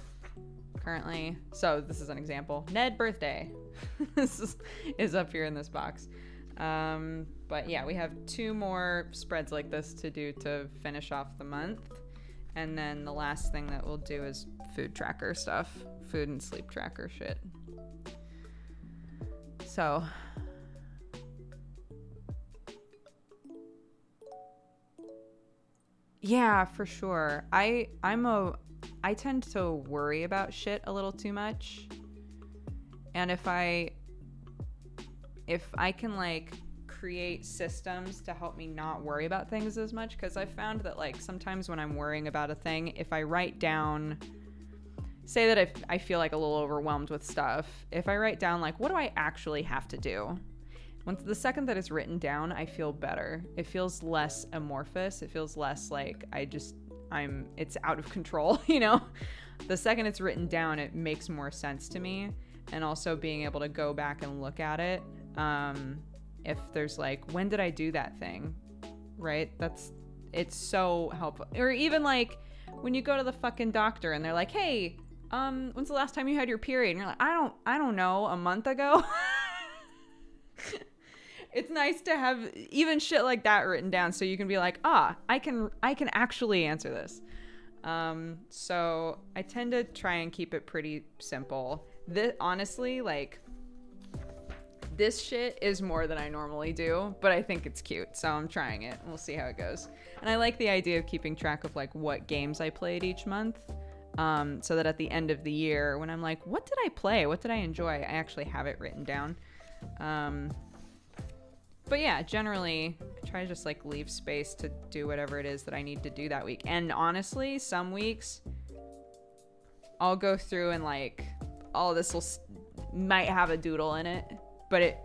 currently. So this is an example. Ned birthday. This is up here in this box. But yeah, we have 2 more spreads like this to do to finish off the month. And then the last thing that we'll do is food tracker stuff, food and sleep tracker shit. So yeah, for sure. I tend to worry about shit a little too much. And if I can like create systems to help me not worry about things as much, because I found that like sometimes when I'm worrying about a thing, if I write down, say that I feel like a little overwhelmed with stuff, if I write down like, what do I actually have to do? Once the second that it's written down, I feel better. It feels less amorphous. It feels less like it's out of control, you know? The second it's written down, it makes more sense to me. And also being able to go back and look at it, if there's like, when did I do that thing, right? It's so helpful. Or even like when you go to the fucking doctor and they're like, hey, when's the last time you had your period? And you're like, I don't know, a month ago. It's nice to have even shit like that written down so you can be like, I can actually answer this. So I tend to try and keep it pretty simple. Honestly, like, this shit is more than I normally do, but I think it's cute, so I'm trying it. We'll see how it goes. And I like the idea of keeping track of like what games I played each month, so that at the end of the year, when I'm like, what did I play? What did I enjoy? I actually have it written down. But yeah, generally, I try to just like leave space to do whatever it is that I need to do that week. And honestly, some weeks I'll go through and like, might have a doodle in it, but it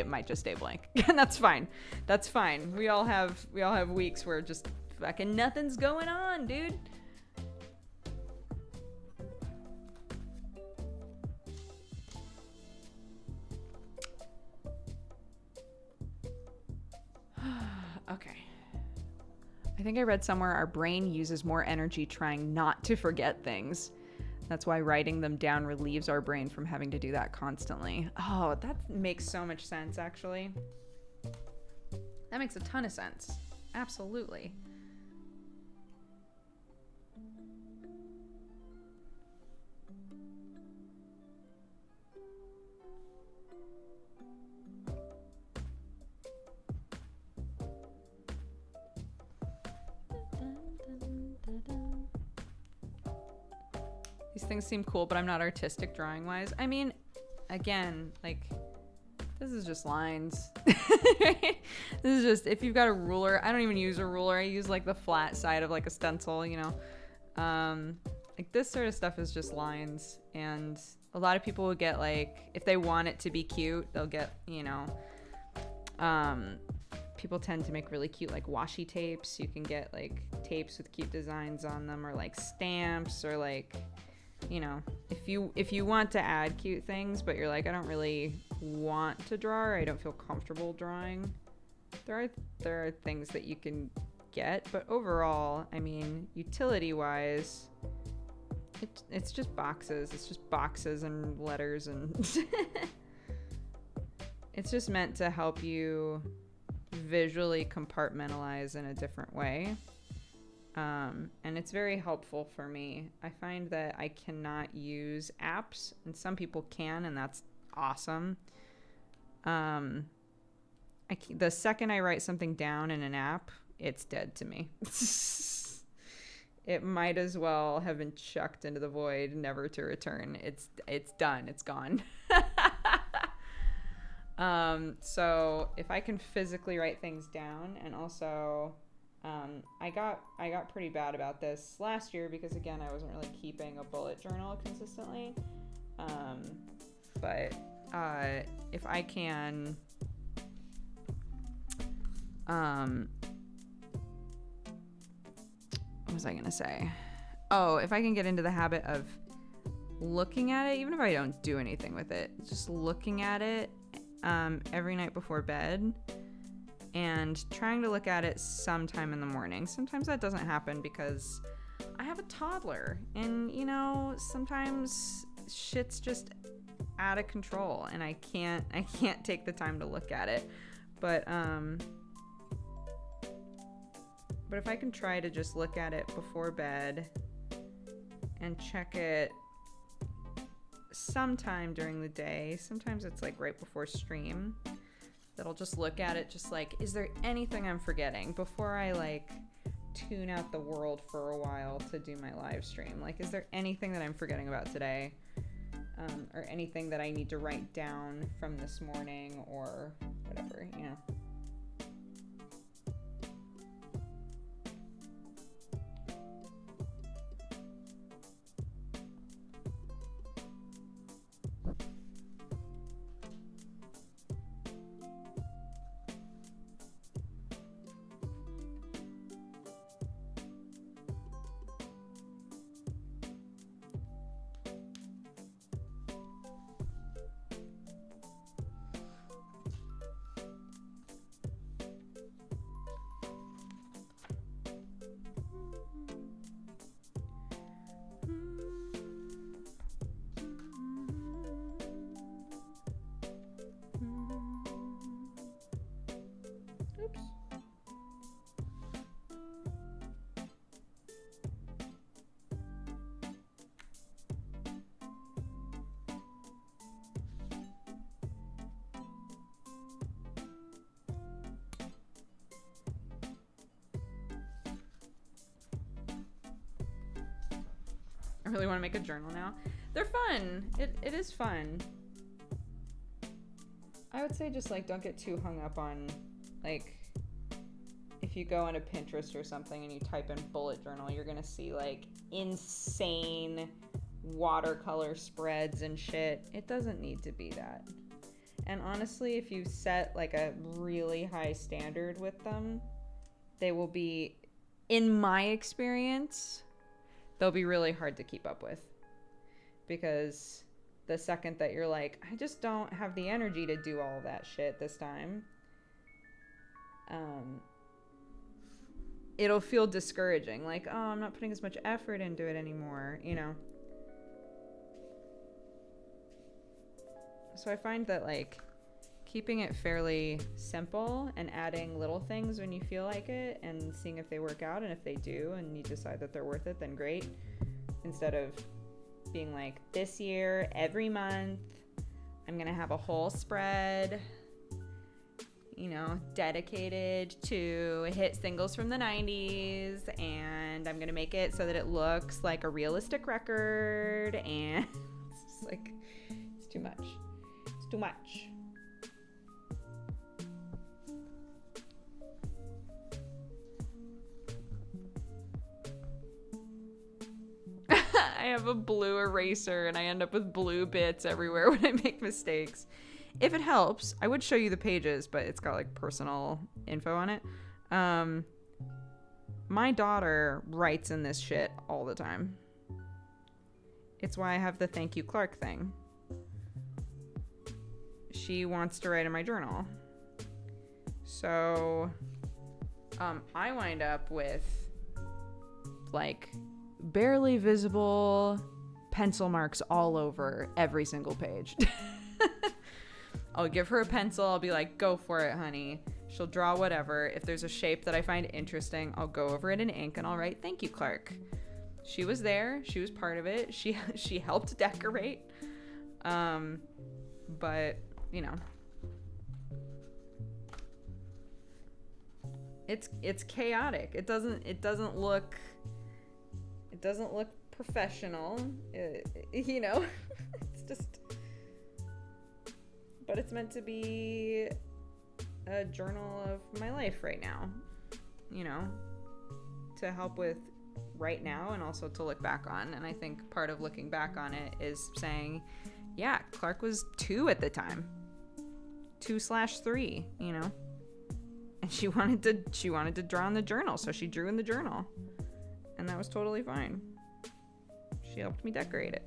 might just stay blank. And that's fine. That's fine. We all have weeks where just fucking nothing's going on, dude. Okay. I think I read somewhere our brain uses more energy trying not to forget things. That's why writing them down relieves our brain from having to do that constantly. Oh, that makes so much sense, actually. That makes a ton of sense. Absolutely. These things seem cool, but I'm not artistic drawing-wise. I mean, again, like, this is just lines. This is just, if you've got a ruler, I don't even use a ruler. I use, like, the flat side of, like, a stencil, you know? Like, this sort of stuff is just lines. And a lot of people will get, like, if they want it to be cute, they'll get, you know, people tend to make really cute, like, washi tapes. You can get, like, tapes with cute designs on them, or, like, stamps, or, like, you know, if you want to add cute things, but you're like, I don't really want to draw, or I don't feel comfortable drawing, there are things that you can get. But overall, I mean, utility wise, it's just boxes. It's just boxes and letters, and it's just meant to help you visually compartmentalize in a different way. And it's very helpful for me. I find that I cannot use apps, and some people can, and that's awesome. The second I write something down in an app, it's dead to me. It might as well have been chucked into the void, never to return. It's done. It's gone. So if I can physically write things down, and also, I got pretty bad about this last year because, again, I wasn't really keeping a bullet journal consistently. But if I can, what was I gonna say? Oh, if I can get into the habit of looking at it, even if I don't do anything with it, just looking at it every night before bed, and trying to look at it sometime in the morning. Sometimes that doesn't happen because I have a toddler, and sometimes shit's just out of control, and I can't take the time to look at it. But if I can try to just look at it before bed and check it sometime during the day, sometimes it's like right before stream, that I'll just look at it, just like, is there anything I'm forgetting before I like tune out the world for a while to do my live stream? Like, is there anything that I'm forgetting about today? Or anything that I need to write down from this morning or whatever, I really want to make a journal now. They're fun. It is fun. I would say just like don't get too hung up on like if you go into Pinterest or something and you type in bullet journal, you're gonna see like insane watercolor spreads and shit. It doesn't need to be that. And honestly, if you set like a really high standard with them, they will be, in my experience, they'll be really hard to keep up with, because the second that you're like, I just don't have the energy to do all that shit this time, it'll feel discouraging. Like, oh, I'm not putting as much effort into it anymore, So I find that like keeping it fairly simple and adding little things when you feel like it and seeing if they work out, and if they do and you decide that they're worth it, then great. Instead of being like, this year, every month, I'm gonna have a whole spread, dedicated to hit singles from the 90s, and I'm gonna make it so that it looks like a realistic record, and it's just like, it's too much. It's too much. I have a blue eraser and I end up with blue bits everywhere when I make mistakes. If it helps, I would show you the pages, but it's got like personal info on it. My daughter writes in this shit all the time. It's why I have the thank you Clark thing. She wants to write in my journal. So I wind up with like barely visible pencil marks all over every single page. I'll give her a pencil. I'll be like, go for it, honey. She'll draw whatever. If there's a shape that I find interesting, I'll go over it in ink and I'll write, thank you, Clark. She was there. She was part of it. She helped decorate. But, It's chaotic. It doesn't look professional. You know, it's just, but it's meant to be a journal of my life right now, you know, to help with right now and also to look back on. And I think part of looking back on it is saying, yeah, Clark was 2 at the time, 2/3, you know, and she wanted to draw in the journal, so she drew in the journal, and that was totally fine. She helped me decorate it.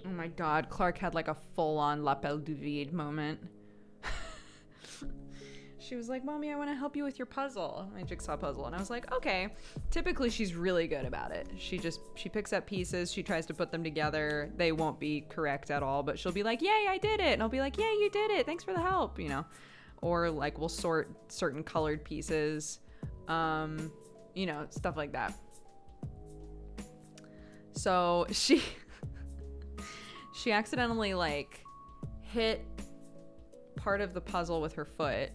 Oh my god, Clark had like a full-on L'appel du vide moment. She was like, Mommy, I want to help you with your puzzle, my jigsaw puzzle. And I was like, okay. Typically, she's really good about it. She picks up pieces, she tries to put them together. They won't be correct at all, but she'll be like, yay, I did it. And I'll be like, yay, you did it. Thanks for the help, you know. Or like we'll sort certain colored pieces, you know, stuff like that. So she accidentally like hit part of the puzzle with her foot,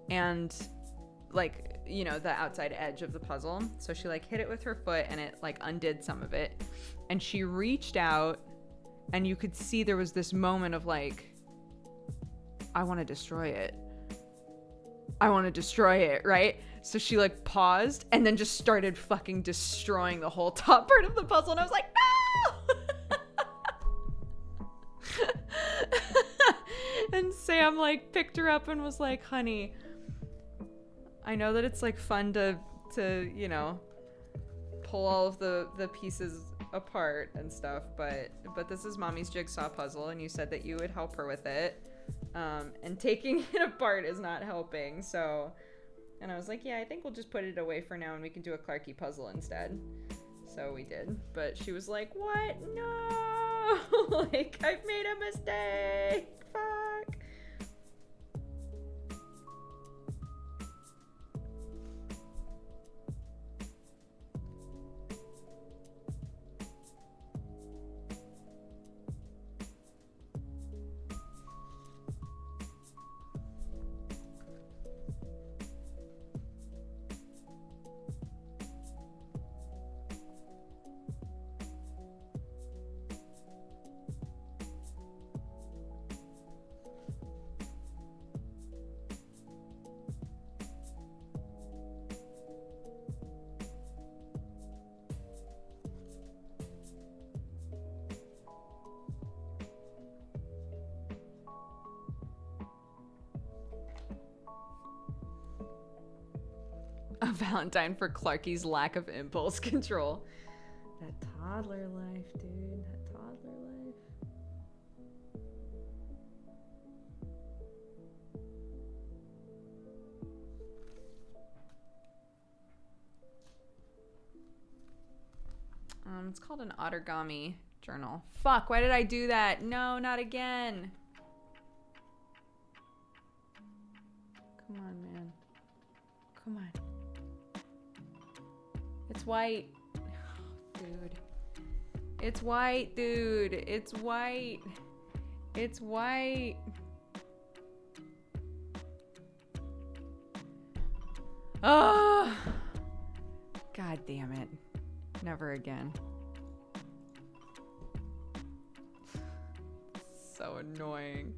and like, you know, the outside edge of the puzzle. So she like hit it with her foot and it like undid some of it, and she reached out and you could see there was this moment of like, I want to destroy it, right? So she like paused and then just started fucking destroying the whole top part of the puzzle, and I was like, no. And Sam like picked her up and was like, honey, I know that it's like fun to you know, pull all of the pieces apart and stuff, but this is Mommy's jigsaw puzzle, and you said that you would help her with it, and taking it apart is not helping. So, and I was like, yeah, I think we'll just put it away for now and we can do a Clarky puzzle instead. So we did, but she was like, what? No. Like, I've made a mistake. Fuck. A Valentine for Clarky's lack of impulse control. That toddler life, dude. That toddler life. It's called an Ottergami journal. Fuck, why did I do that? No, not again. Come on, man. Come on. It's white. Dude. It's white, dude. It's white. It's white. Oh! God damn it. Never again. So annoying.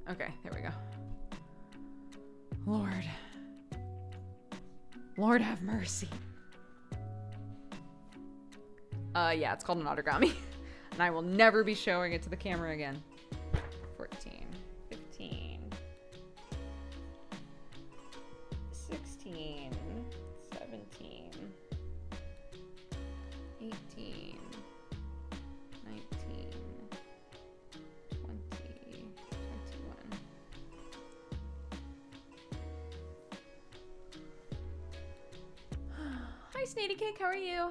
Okay, there we go. Lord have mercy. Yeah, it's called an Ottergami. And I will never be showing it to the camera again. 14, 15, 16, 17, 18, Snady Cake, how are you?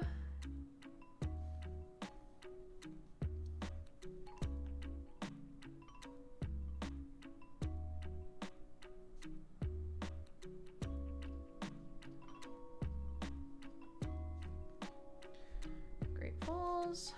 Great Falls.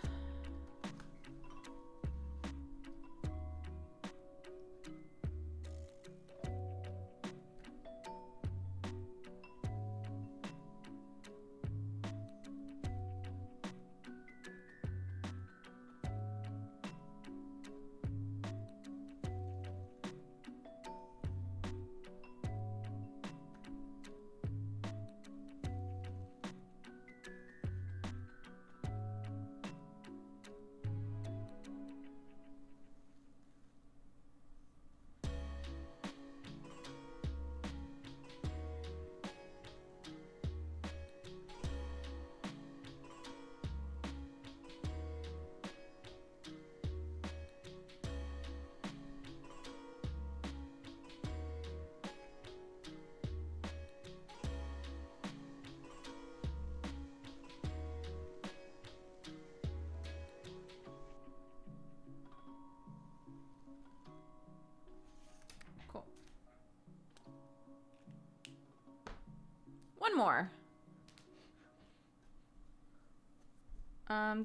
One more.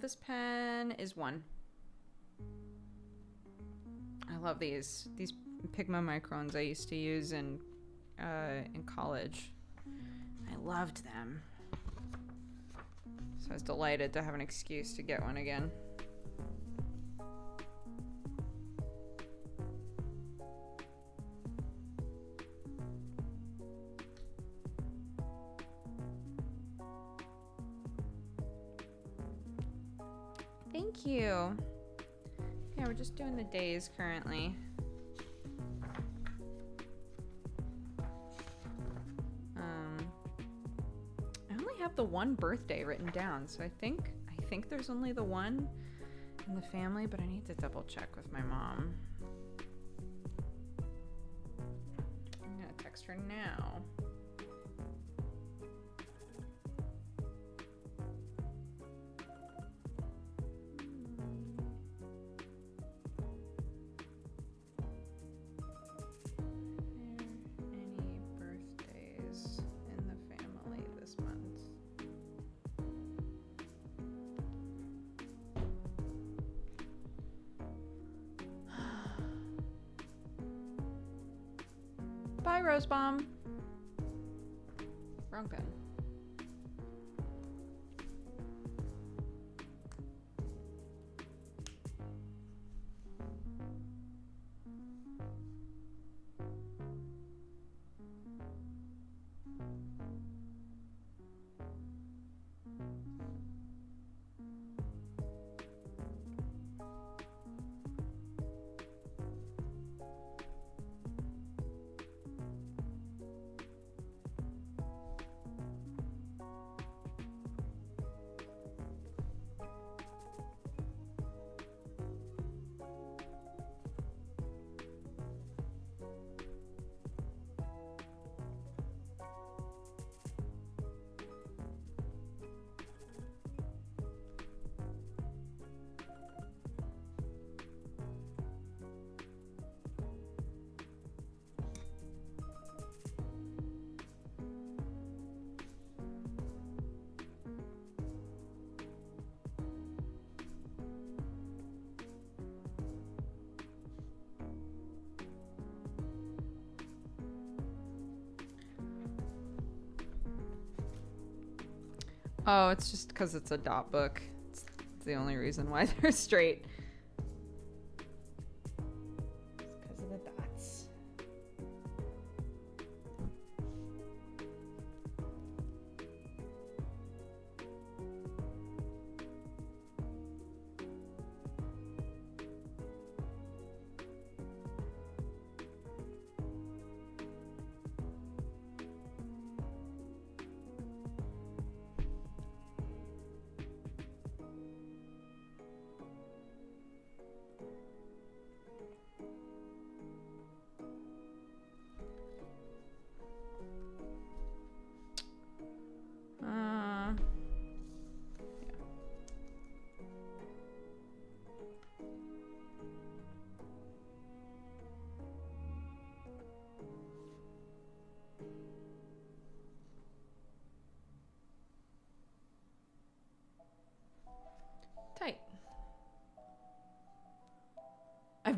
This pen is 1. I love these Pigma Microns I used to use in college. I loved them. So I was delighted to have an excuse to get one again. Thank you. Yeah, we're just doing the days currently. I only have the one birthday written down, so I think there's only the one in the family, but I need to double check with my mom. I'm gonna text her now. Bye, Rosebomb. Wrong pen. Oh, it's just because it's a dot book. It's the only reason why they're straight. It's because of the dots.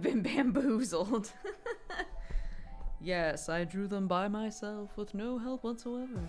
been bamboozled. Yes, I drew them by myself with no help whatsoever.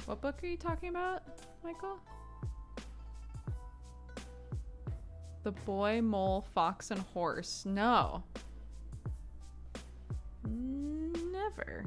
What book are you talking about, Michael? The Boy, Mole, Fox, and Horse. No. Never.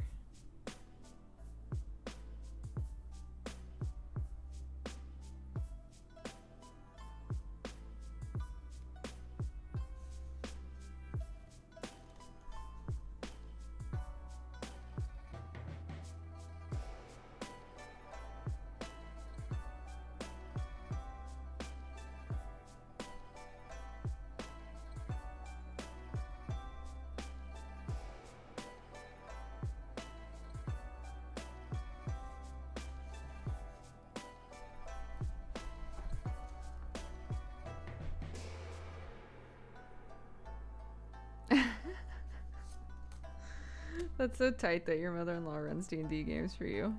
That's so tight that your mother-in-law runs D&D games for you.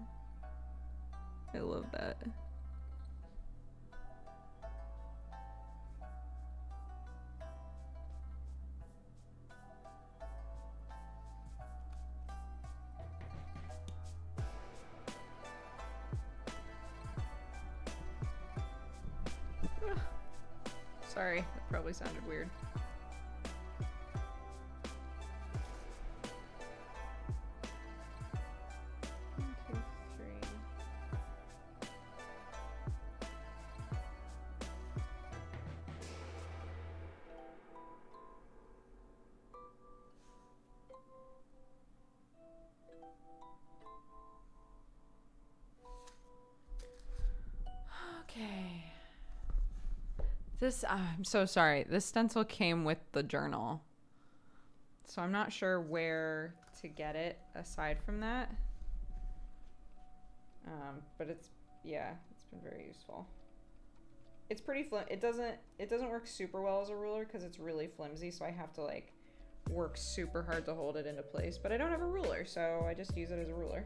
I love that. Sorry, that probably sounded weird. Okay. This, I'm so sorry. This stencil came with the journal. So I'm not sure where to get it aside from that. But it's, yeah, it's been very useful. It's pretty it doesn't work super well as a ruler because it's really flimsy, so I have to like work super hard to hold it into place. But I don't have a ruler, so I just use it as a ruler.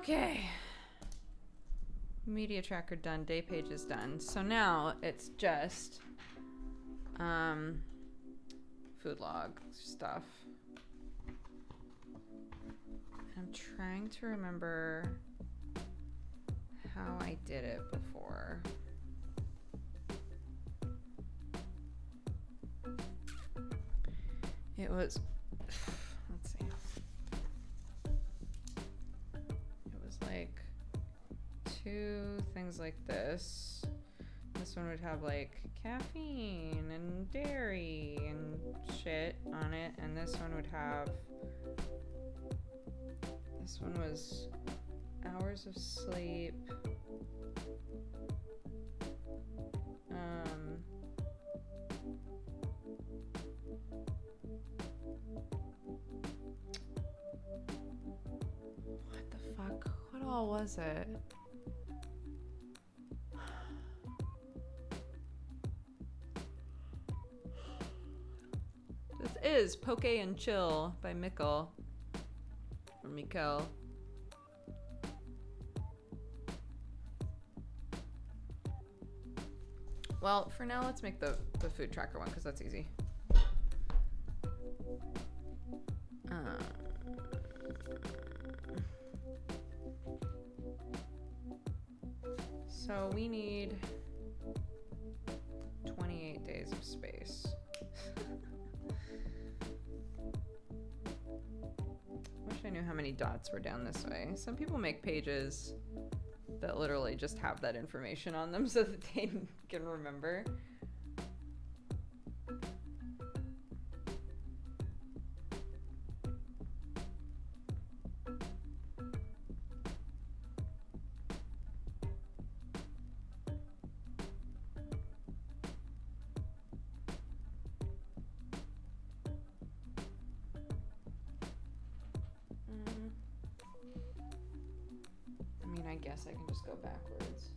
Okay. Media tracker done. Day page is done. So now it's just food log stuff. I'm trying to remember how I did it before. It was, let's see. It was like 2 things like this. This one would have like caffeine and dairy and shit on it, and this one would have, this one was hours of sleep. What the fuck? What all was it? This is Poke and Chill by Mikkel. Or Mikkel. Well, for now, let's make the food tracker one because that's easy. So we need 28 days of space. Wish I knew how many dots were down this way. Some people make pages that literally just have that information on them so that they can remember. I guess I can just go backwards.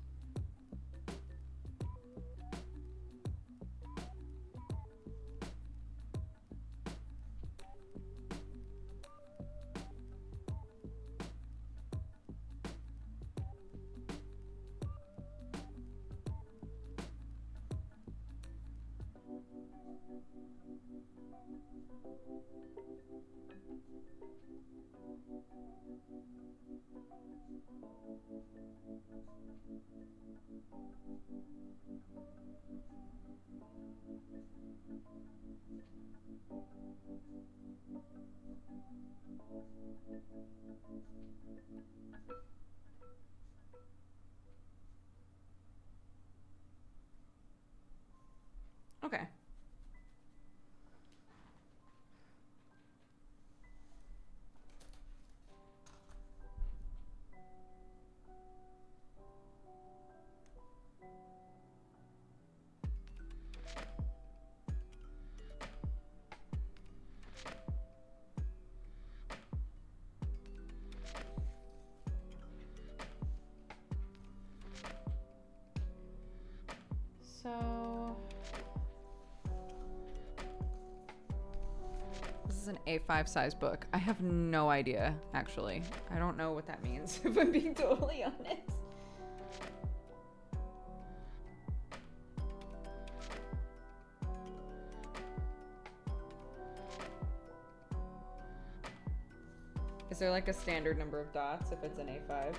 Okay. So this is an A5 size book. I have no idea, actually. I don't know what that means, if I'm being totally honest. Is there like a standard number of dots if it's an A5?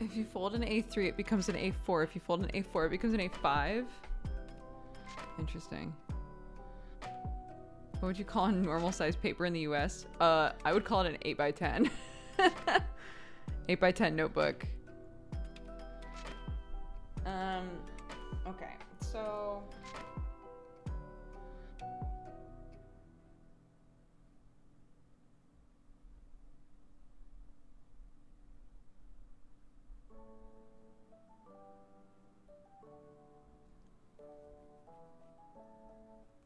If you fold an A3, it becomes an A4. If you fold an A4, it becomes an A5. Interesting. What would you call a normal size paper in the US? I would call it an 8 by 10. 8 by 10 notebook. Okay, so...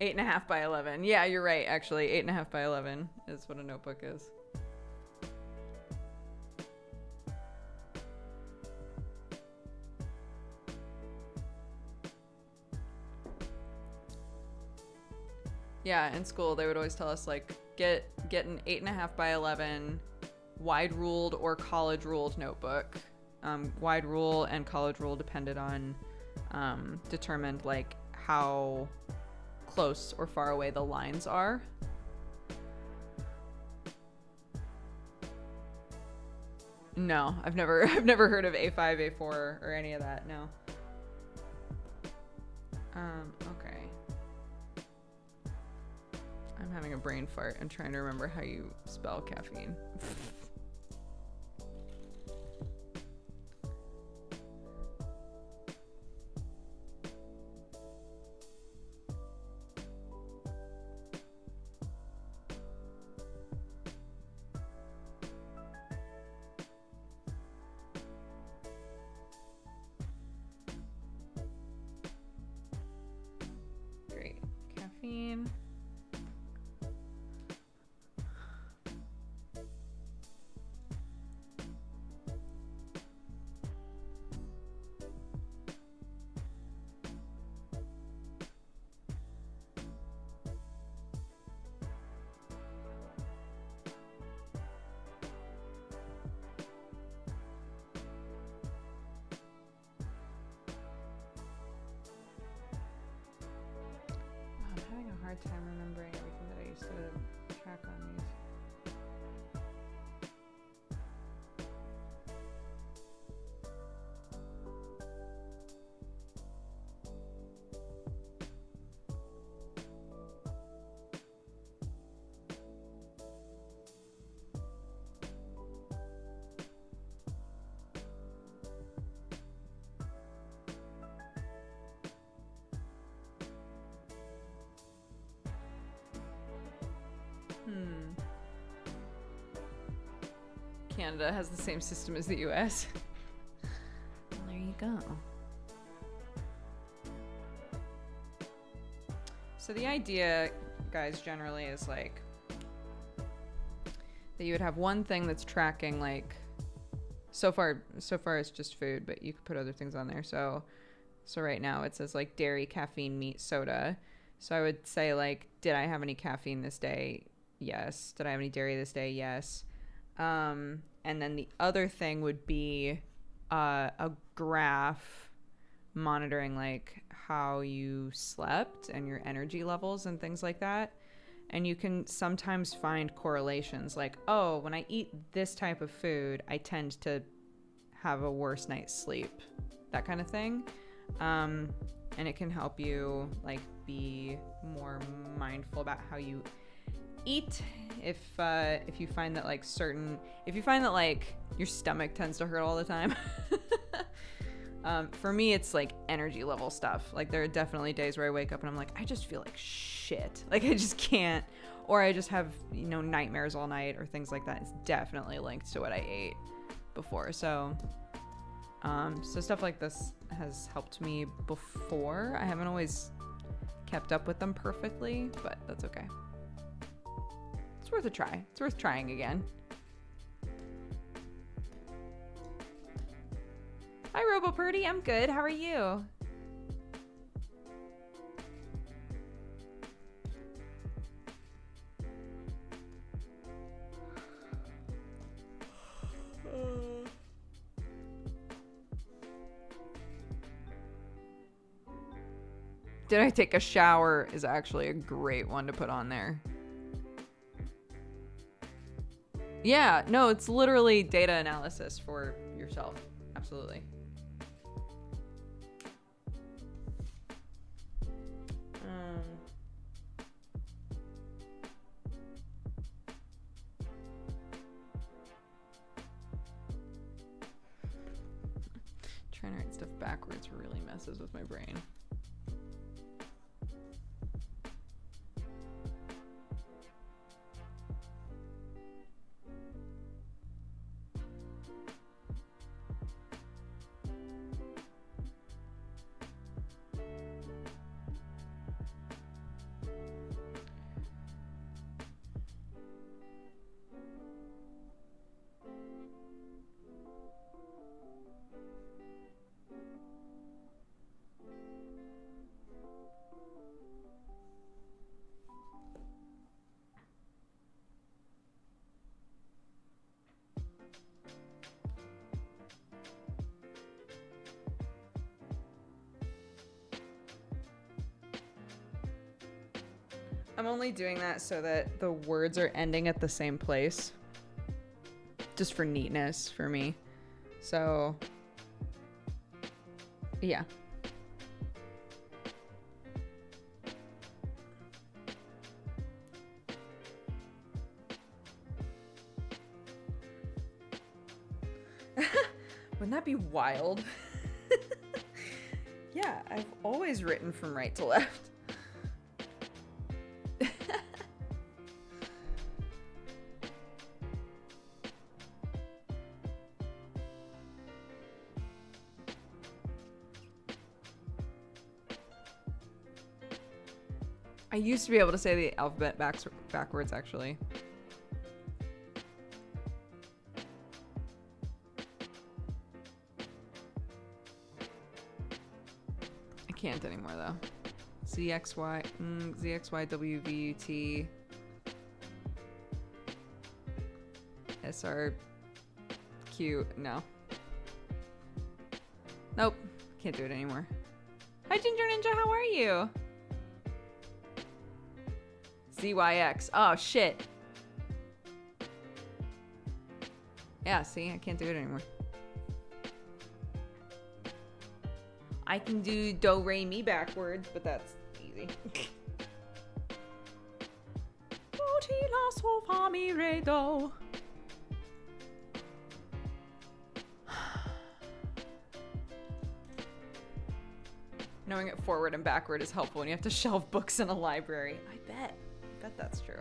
Eight and a half by 11. Yeah, you're right, actually. 8.5 by 11 is what a notebook is. Yeah, in school they would always tell us like get an 8.5 by 11 wide ruled or college ruled notebook. Wide rule and college rule depended on determined like how close or far away the lines are. No, I've never heard of A5, A4 or any of that. No. Okay. I'm having a brain fart and trying to remember how you spell caffeine. Great. Caffeine. Time remembering everything that I used to track on these. Canada has the same system as the US. Well, there you go. So the idea, guys, generally is like that you would have one thing that's tracking like so far it's just food, but you could put other things on there. So right now it says like dairy, caffeine, meat, soda. So I would say like, did I have any caffeine this day? Yes. Did I have any dairy this day? Yes. And then the other thing would be a graph monitoring like how you slept and your energy levels and things like that. And you can sometimes find correlations like, oh, when I eat this type of food, I tend to have a worse night's sleep, that kind of thing. And it can help you like be more mindful about how you eat. If you find that like your stomach tends to hurt all the time. For me, it's like energy level stuff. Like there are definitely days where I wake up and I'm like, I just feel like shit. Like I just can't, or I just have, nightmares all night or things like that. It's definitely linked to what I ate before. So stuff like this has helped me before. I haven't always kept up with them perfectly, but that's okay. It's worth a try. It's worth trying again. Hi, RoboPurdy. I'm good. How are you? Did I take a shower is actually a great one to put on there. Yeah, no, it's literally data analysis for yourself. Absolutely. Trying to write stuff backwards really messes with my brain. I'm only doing that so that the words are ending at the same place. Just for neatness for me. So, yeah. Wouldn't that be wild? Yeah, I've always written from right to left. I used to be able to say the alphabet backwards, actually. I can't anymore, though. ZXY, ZXYWVUT, SRQ, no. Nope, can't do it anymore. Hi, Ginger Ninja, how are you? ZYX. Oh, shit. Yeah, see? I can't do it anymore. I can do do, re, mi backwards, but that's easy. Do, ti, la, sol, fa, mi, re, do. Knowing it forward and backward is helpful when you have to shelve books in a library. I bet that's true.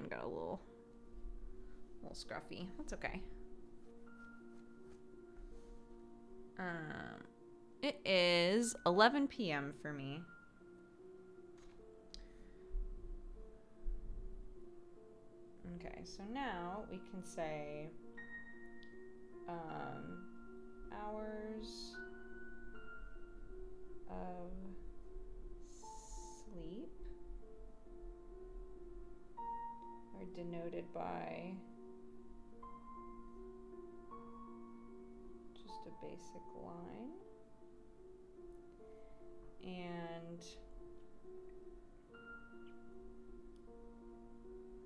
got a little scruffy. That's okay. It is 11 p.m. for me. Okay, so now we can say hours of sleep are denoted by just a basic line, and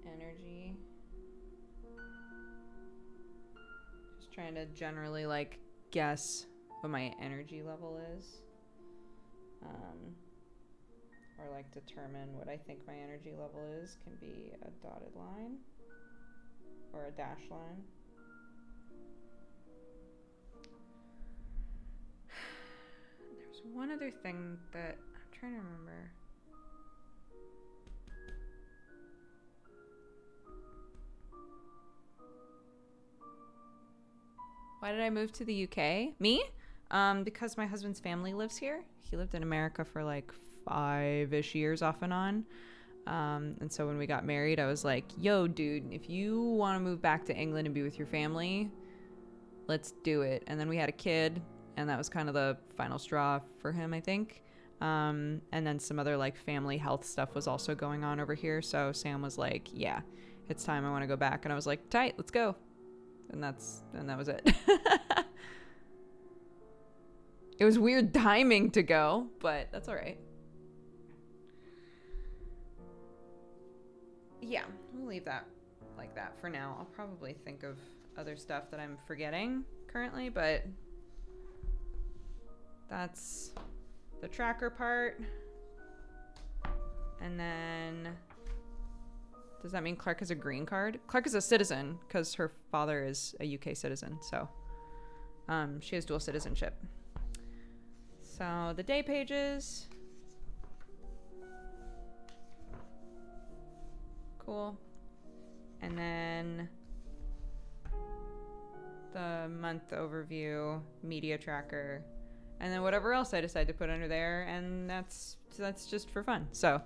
energy, just trying to generally like guess what my energy level is, or like determine what I think my energy level is, can be a dotted line or a dash line. There's one other thing that I'm trying to remember. Why did I move to the UK? Me? Because my husband's family lives here. He lived in America for like 5-ish years off and on. And so when we got married, I was like, yo, dude, if you want to move back to England and be with your family, let's do it. And then we had a kid, and that was kind of the final straw for him, I think. And then some other like family health stuff was also going on over here. So Sam was like, yeah, it's time. I want to go back. And I was like, tight, let's go. And that was it. It was weird timing to go, but that's all right. Yeah, we'll leave that like that for now. I'll probably think of other stuff that I'm forgetting currently, but that's the tracker part. And then, does that mean Clark has a green card? Clark is a citizen because her father is a UK citizen, so she has dual citizenship. So the day pages. Cool. And then the month overview, media tracker, and then whatever else I decide to put under there, and that's just for fun. So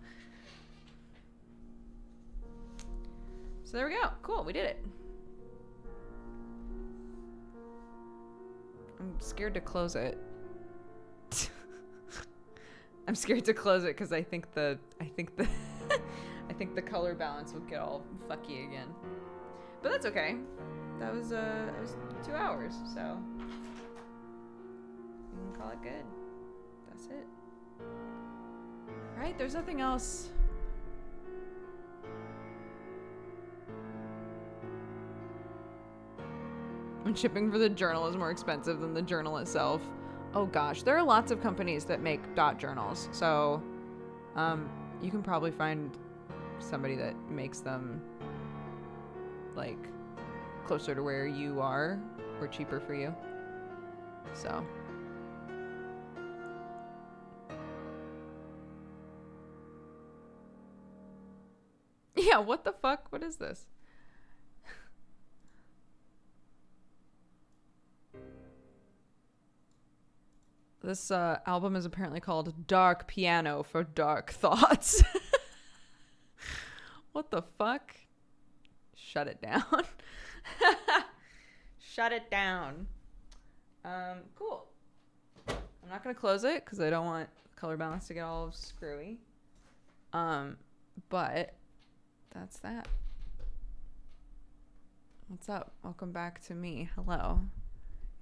there we go. Cool, we did it. I'm scared to close it. I'm scared to close it because I think the color balance will get all fucky again. But that's okay. That was 2 hours, so we can call it good. That's it. Right? There's nothing else. When shipping for the journal is more expensive than the journal itself. Oh gosh, there are lots of companies that make dot journals, so you can probably find somebody that makes them like closer to where you are or cheaper for you. So yeah, what the fuck? What is this? This album is apparently called Dark Piano for Dark Thoughts. What the fuck? Shut it down. Shut it down. Cool. I'm not going to close it because I don't want color balance to get all screwy. But that's that. What's up? Welcome back to me. Hello.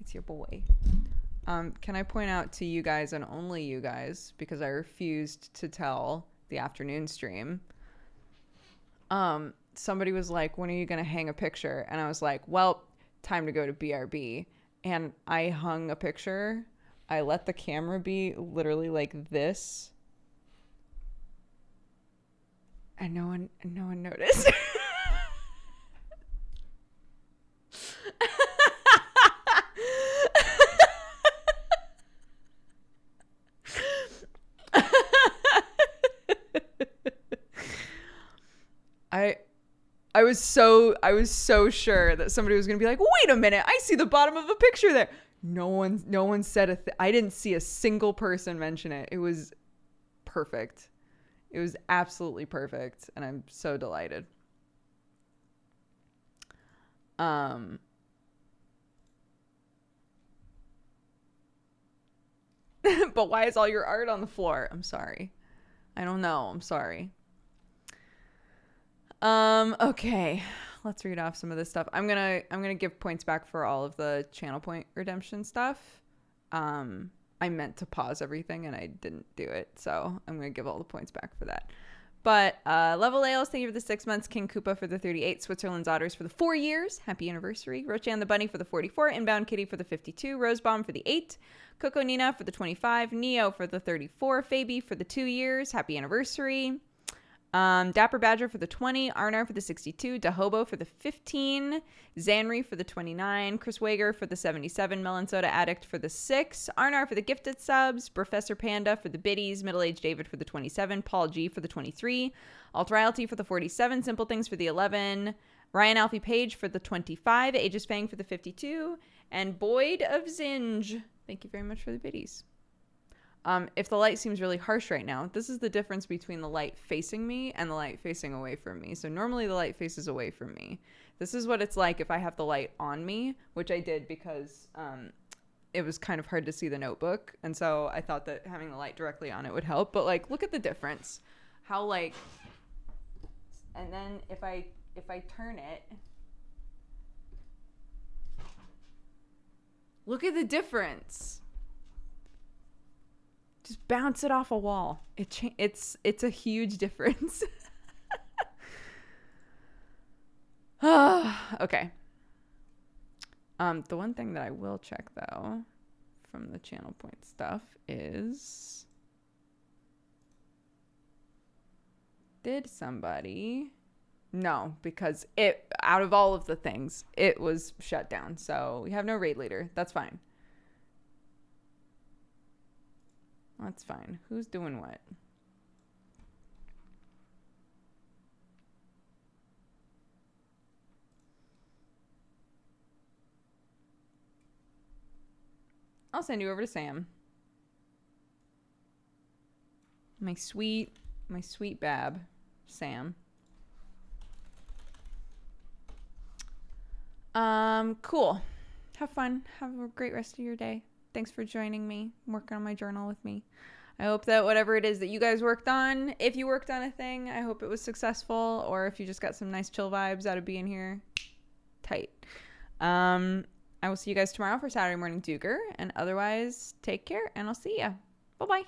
It's your boy. Can I point out to you guys and only you guys, because I refused to tell the afternoon stream, somebody was like, when are you going to hang a picture? And I was like, well, time to go to BRB. And I hung a picture. I let the camera be literally like this. And no one noticed. I was so sure that somebody was going to be like, wait a minute, I see the bottom of a picture there. No one said I didn't see a single person mention it. It was perfect. It was absolutely perfect. And I'm so delighted. But why is all your art on the floor? I'm sorry. I don't know. I'm sorry. Okay. Let's read off some of this stuff. I'm gonna give points back for all of the channel point redemption stuff. I meant to pause everything and I didn't do it, so I'm gonna give all the points back for that. But Level Ales, thank you for the 6 months. King Koopa for the 38. Switzerland's Otters for the 4 years. Happy anniversary. Rochan the Bunny for the 44. Inbound Kitty for the 52. Rosebomb for the 8. Coco Nina for the 25. Neo for the 34. Fabi for the 2 years. Happy anniversary. Dapper Badger for the 20, Arnar for the 62, Dahobo for the 15, Zanri for the 29, Chris Wager for the 77, Melon Soda Addict for the 6, Arnar for the gifted subs, Professor Panda for the biddies, Middle Aged David for the 27, Paul G for the 23, Alt Royalty for the 47, Simple Things for the 11, Ryan Alfie Page for the 25, Aegis Fang for the 52, and Boyd of Zinj. Thank you very much for the biddies. If the light seems really harsh right now, this is the difference between the light facing me and the light facing away from me. So normally the light faces away from me. This is what it's like if I have the light on me, which I did because it was kind of hard to see the notebook. And so I thought that having the light directly on it would help. But like, look at the difference. How like, and then if I turn it, look at the difference. Just bounce it off a wall. It's a huge difference. Okay. The one thing that I will check though from the channel point stuff is, did somebody? No, because it, out of all of the things, it was shut down. So we have no raid leader. That's fine. That's fine. Who's doing what? I'll send you over to Sam. My sweet Bab, Sam. Cool. Have fun. Have a great rest of your day. Thanks for joining me, working on my journal with me. I hope that whatever it is that you guys worked on, if you worked on a thing, I hope it was successful, or if you just got some nice chill vibes out of being here, tight. I will see you guys tomorrow for Saturday Morning Duger, and otherwise, take care, and I'll see ya. Bye-bye.